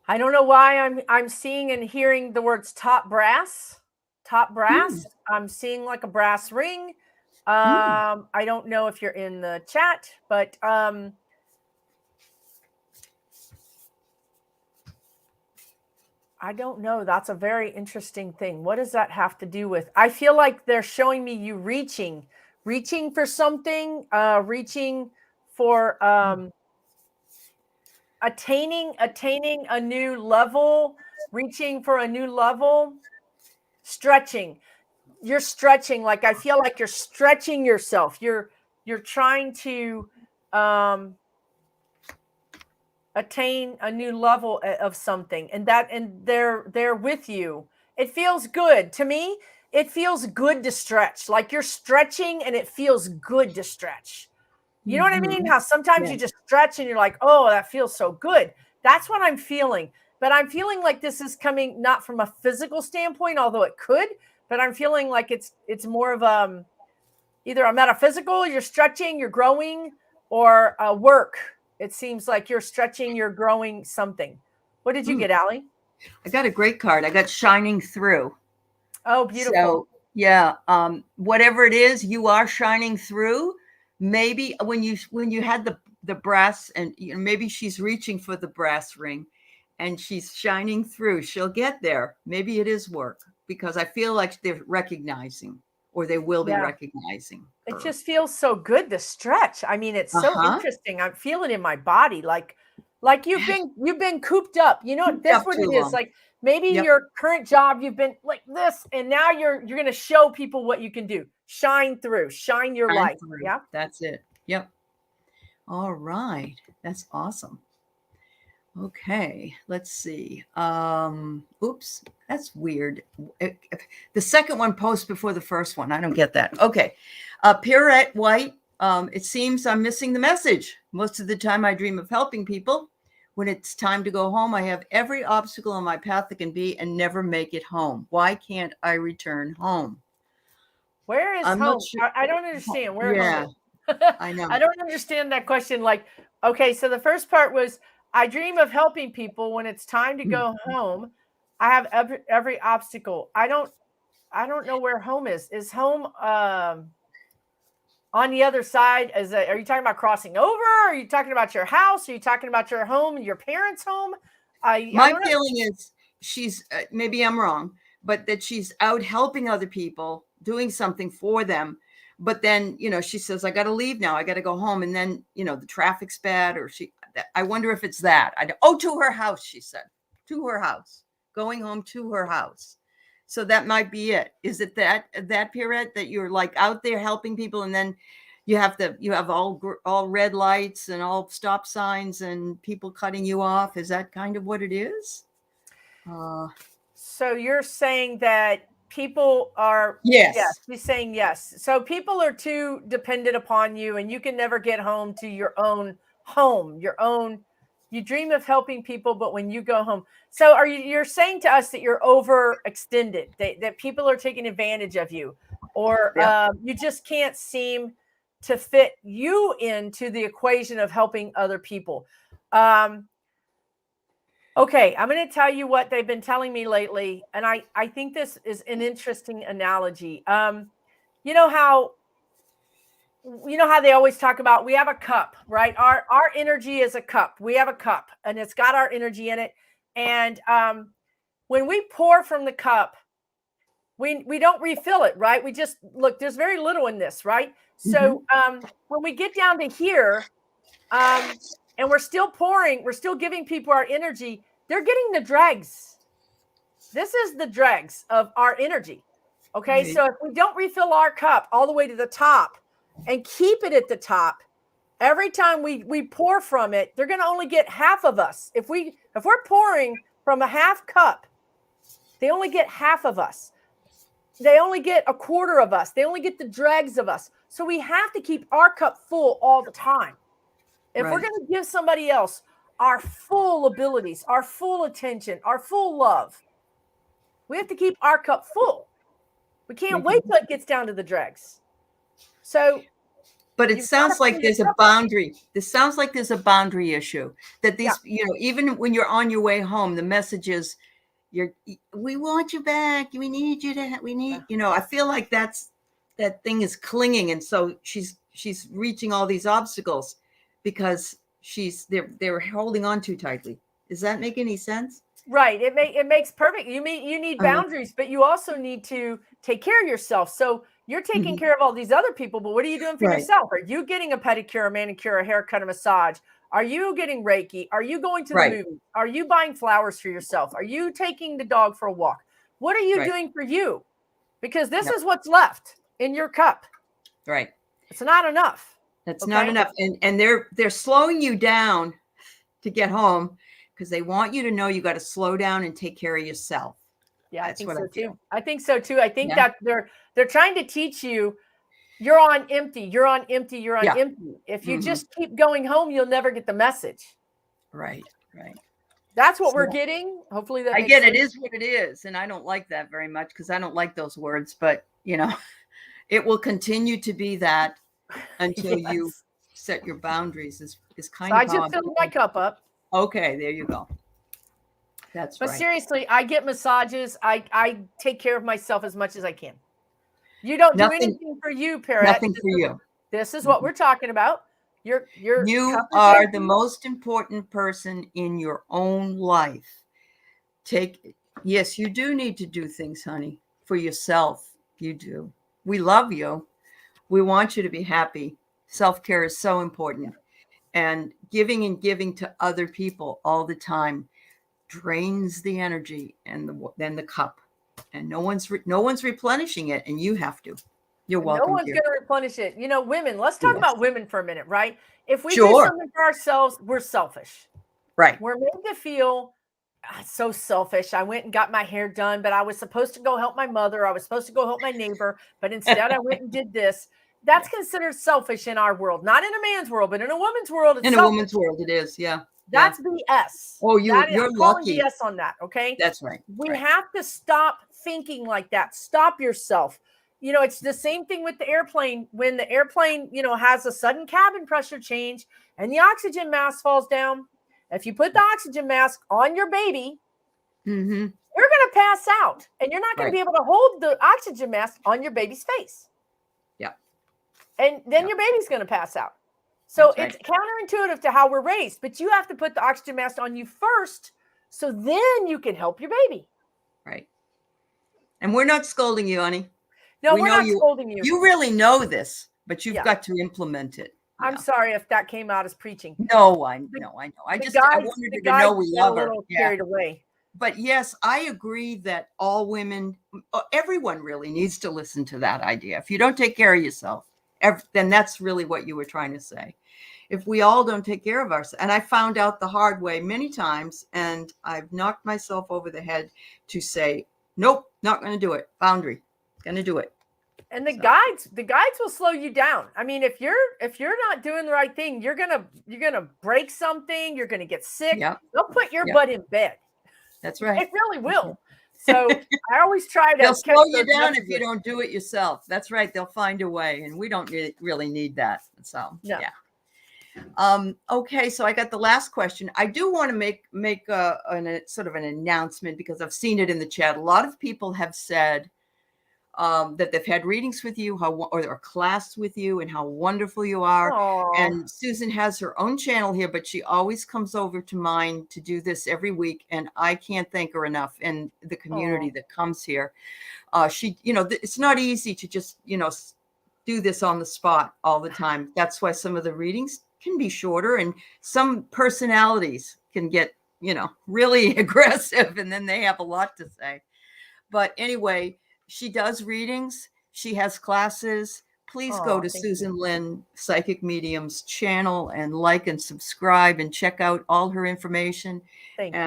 I don't know why I'm seeing and hearing the words top brass. I'm seeing like a brass ring. I don't know if you're in the chat, but I don't know. That's a very interesting thing. What does that have to do with? I feel like they're showing me you reaching for something, reaching for attaining a new level, reaching for a new level, stretching. You're stretching. Like, I feel like you're stretching yourself. You're trying to attain a new level of something, and they're with you. It feels good to me. It feels good to stretch. Like you're stretching, and it feels good to stretch. You know what I mean? How sometimes you just stretch and you're like, oh, that feels so good. That's what I'm feeling. But I'm feeling like this is coming not from a physical standpoint, although it could, but I'm feeling like it's more of either a metaphysical, you're stretching, you're growing, or work. It seems like you're stretching, you're growing something. What did you get, Allie? I got a great card. I got shining through. Oh, beautiful. So, yeah. Whatever it is, you are shining through. Maybe when you had the brass, and maybe she's reaching for the brass ring and she's shining through. She'll get there. Maybe it is work, because I feel like they're recognizing, or they will be recognizing her. It just feels so good to stretch. I mean, it's so interesting. I'm feeling in my body like you've been cooped up. That's what it is. Like Maybe your current job, you've been like this, and now you're going to show people what you can do. Shine through, shine your light. Through. Yeah. That's it. Yep. All right. That's awesome. Okay, let's see. Oops, that's weird. The second one posts before the first one. I don't get that. Okay. Pierrette White, it seems I'm missing the message. Most of the time I dream of helping people. When it's time to go home, I have every obstacle on my path that can be and never make it home. Why can't I return home? Where is home? Sure. I don't understand. Where home is? I know. I don't understand that question. Like, okay, so the first part was, I dream of helping people. When it's time to go home, I have every obstacle. I don't know where home is. Is home on the other side? Are you talking about crossing over? Are you talking about your house? Are you talking about your home, your parents' home? My feeling is she's maybe I'm wrong, but that she's out helping other people, doing something for them. But then, she says, I got to leave now. I got to go home. And then, the traffic's bad, or I wonder if it's that. To her house, she said, to her house, going home to her house. So that might be it. Is it that Pierrette, that you're like out there helping people, and then you have all red lights and all stop signs and people cutting you off? Is that kind of what it is? So you're saying that people are, yes, she's saying yes. So people are too dependent upon you, and you can never get home to your own home, you dream of helping people, but when you go home. So you're saying to us that you're overextended, that people are taking advantage of you, or you just can't seem to fit you into the equation of helping other people. Okay, I'm going to tell you what they've been telling me lately, and I think this is an interesting analogy. You know how they always talk about, we have a cup, right? Our energy is a cup. We have a cup, and it's got our energy in it. And when we pour from the cup, we don't refill it, right? We just look. There's very little in this, right? So when we get down to here, and we're still pouring, we're still giving people our energy. They're getting the dregs. This is the dregs of our energy. Okay, right. So if we don't refill our cup all the way to the top and keep it at the top, every time we pour from it, they're going to only get half of us. If we're pouring from a half cup, they only get half of us. They only get a quarter of us. They only get the dregs of us. So we have to keep our cup full all the time. If we're going to give somebody else our full abilities, our full attention, our full love, we have to keep our cup full. We can't wait till it gets down to the dregs. So, but it sounds like there's a boundary. This sounds like there's a boundary issue, that these, even when you're on your way home, the message is, we want you back. We need you to, I feel like that thing is clinging. And so she's reaching all these obstacles because they're holding on too tightly. Does that make any sense? Right. It makes perfect. You need boundaries, but you also need to take care of yourself. So you're taking care of all these other people, but what are you doing for yourself? Are you getting a pedicure, a manicure, a haircut, a massage? Are you getting Reiki? Are you going to the movie? Are you buying flowers for yourself? Are you taking the dog for a walk? What are you doing for you? Because this is what's left in your cup. Right. It's not enough. That's not enough. And they're slowing you down to get home because they want you to know you got to slow down and take care of yourself. Yeah, I think so too. I think so too. I think that they're trying to teach you, you're on empty. You're on empty. You're on empty. If you just keep going home, you'll never get the message. Right. That's what we're getting. Hopefully that I get sense. It is what it is. And I don't like that very much because I don't like those words, but it will continue to be that until you set your boundaries is kind of. I just filled my cup up. Okay, there you go. That's right. But seriously, I get massages. I take care of myself as much as I can. You don't do anything for you, Pierrette. Nothing for you. This is what we're talking about. You are the most important person in your own life. Yes, you do need to do things, honey, for yourself. You do. We love you. We want you to be happy. Self-care is so important. And giving to other people all the time. drains the energy and then the cup, and no one's replenishing it, and you have to. You're welcome. No one's going to replenish it. Women, let's talk about women for a minute, right? If we do something for ourselves, we're selfish. Right. We're made to feel so selfish. I went and got my hair done, but I was supposed to go help my mother. I was supposed to go help my neighbor, but instead I went and did this. That's considered selfish in our world, not in a man's world, but in a woman's world. It's selfish. A woman's world, it is. Yeah. That's BS. Oh, you're lucky. BS on that. Okay. That's right. We have to stop thinking like that. Stop yourself. It's the same thing with the airplane. When the airplane, has a sudden cabin pressure change and the oxygen mask falls down, if you put the oxygen mask on your baby, you're going to pass out, and you're not going to be able to hold the oxygen mask on your baby's face. Yeah. And then your baby's going to pass out. So it's counterintuitive to how we're raised, but you have to put the oxygen mask on you first, so then you can help your baby. Right. And we're not scolding you, honey. No, we're not scolding you. You really know this, but you've got to implement it. I'm sorry if that came out as preaching. No, I know. I wanted you to know we love her. Carried away. But yes, I agree that all women, everyone really needs to listen to that idea. If you don't take care of yourself, then that's really what you were trying to say. If we all don't take care of ourselves, and I found out the hard way many times, and I've knocked myself over the head to say, nope, not going to do it. Boundary. Going to do it. And the guides will slow you down. I mean, if you're not doing the right thing, you're gonna break something. You're gonna get sick. Yep. They'll put your butt in bed. That's right. It really will. So I always try to. They'll slow you down if you don't do it yourself. That's right. They'll find a way, and we don't really need that. So Okay, so I got the last question. I do want to make a sort of an announcement, because I've seen it in the chat. A lot of people have said that they've had readings with you, or class with you, and how wonderful you are. Aww. And Susan has her own channel here, but she always comes over to mine to do this every week, and I can't thank her enough. And the community that comes here, she, it's not easy to just, do this on the spot all the time. That's why some of the readings can be shorter, and some personalities can get, really aggressive, and then they have a lot to say. But anyway, she does readings. She has classes. Please go to Susan Lynn Psychic Medium's channel and like and subscribe and check out all her information. Thank you.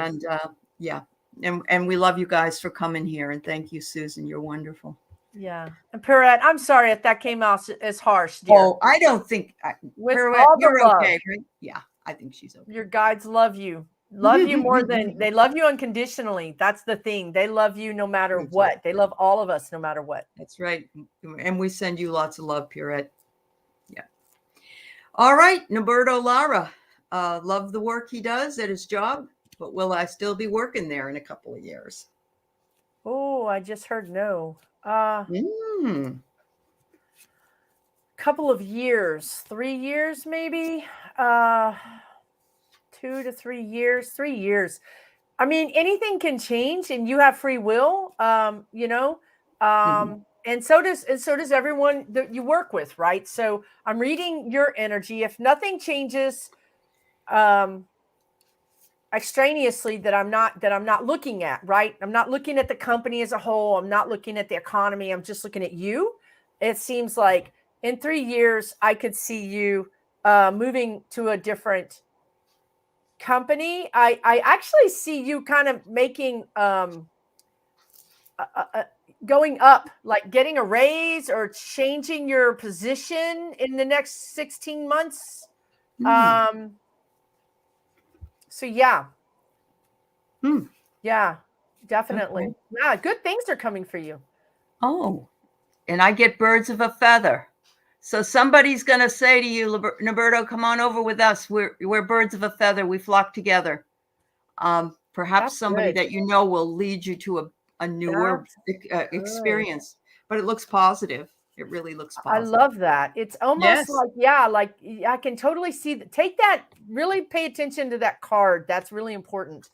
And and we love you guys for coming here. And thank you, Susan. You're wonderful. Yeah. And Perrette, I'm sorry if that came out as harsh, dear. Oh, I don't think. Perrette, you're okay, right? Yeah, I think she's okay. Your guides love you. Love you more than they love you unconditionally. That's the thing. They love you no matter what. They love all of us no matter what. That's right. And we send you lots of love, Pierrette. Yeah. All right, Norberto Lara. Love the work he does at his job, but will I still be working there in a couple of years? Oh, I just heard no. Couple of years, 3 years maybe. 2 to 3 years, 3 years. I mean, anything can change, and you have free will, and so does everyone that you work with, right? So I'm reading your energy. If nothing changes, extraneously that I'm not looking at, right? I'm not looking at the company as a whole. I'm not looking at the economy. I'm just looking at you. It seems like in 3 years, I could see you moving to a different company. I actually see you kind of making going up, like getting a raise or changing your position in the next 16 months. So yeah. Yeah, definitely. Okay. Yeah, good things are coming for you. Oh, and I get birds of a feather. So somebody's going to say to you, Norberto, come on over with us. We're birds of a feather. We flock together. Perhaps that's somebody that will lead you to a newer experience. But it looks positive. It really looks positive. I love that. it's almost like I can totally see that. Take that, really pay attention to that card. That's really important.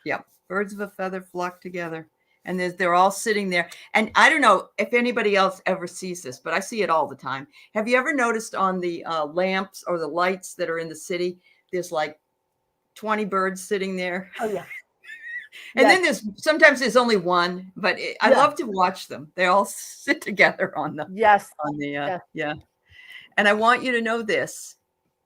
Yeah. Birds of a feather flock together. And they're all sitting there. And I don't know if anybody else ever sees this, but I see it all the time. Have you ever noticed on the lamps or the lights that are in the city, there's like 20 birds sitting there? Oh, yeah. And then sometimes there's only one, but I love to watch them. They all sit together on the yeah. And I want you to know this.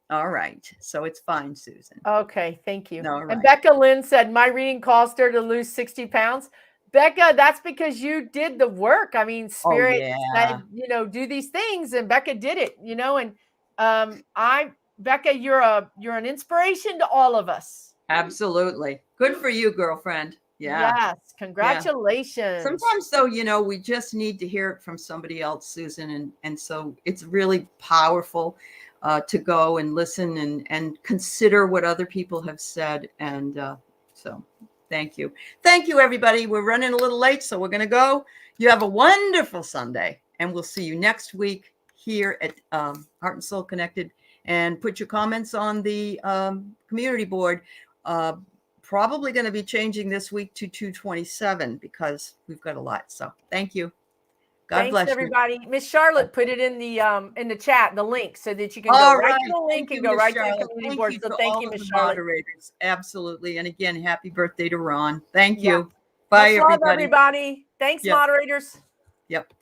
All right. So it's fine, Susan. Okay. Thank you. All right. And Becca Lynn said, my reading caused her to lose 60 pounds. Becca, that's because you did the work. I mean, Spirit said, do these things, and Becca did it, and Becca, you're an inspiration to all of us. Absolutely. Good for you, girlfriend. Yeah. Yes. Congratulations. Yeah. Sometimes though, we just need to hear it from somebody else, Susan. And so it's really powerful to go and listen and consider what other people have said. And so thank you. Thank you, everybody. We're running a little late, so we're going to go. You have a wonderful Sunday, and we'll see you next week here at Heart and Soul Connected. And put your comments on the community board. Probably going to be changing this week to 227 because we've got a lot. So thank you. God bless everybody. Miss Charlotte put it in the chat, the link, so that you can go right to the link and go right to the community board. So thank you, Miss Charlotte. Moderators. Absolutely. And again, happy birthday to Ron. Thank you. Bye, everybody. Thanks, moderators. Yep.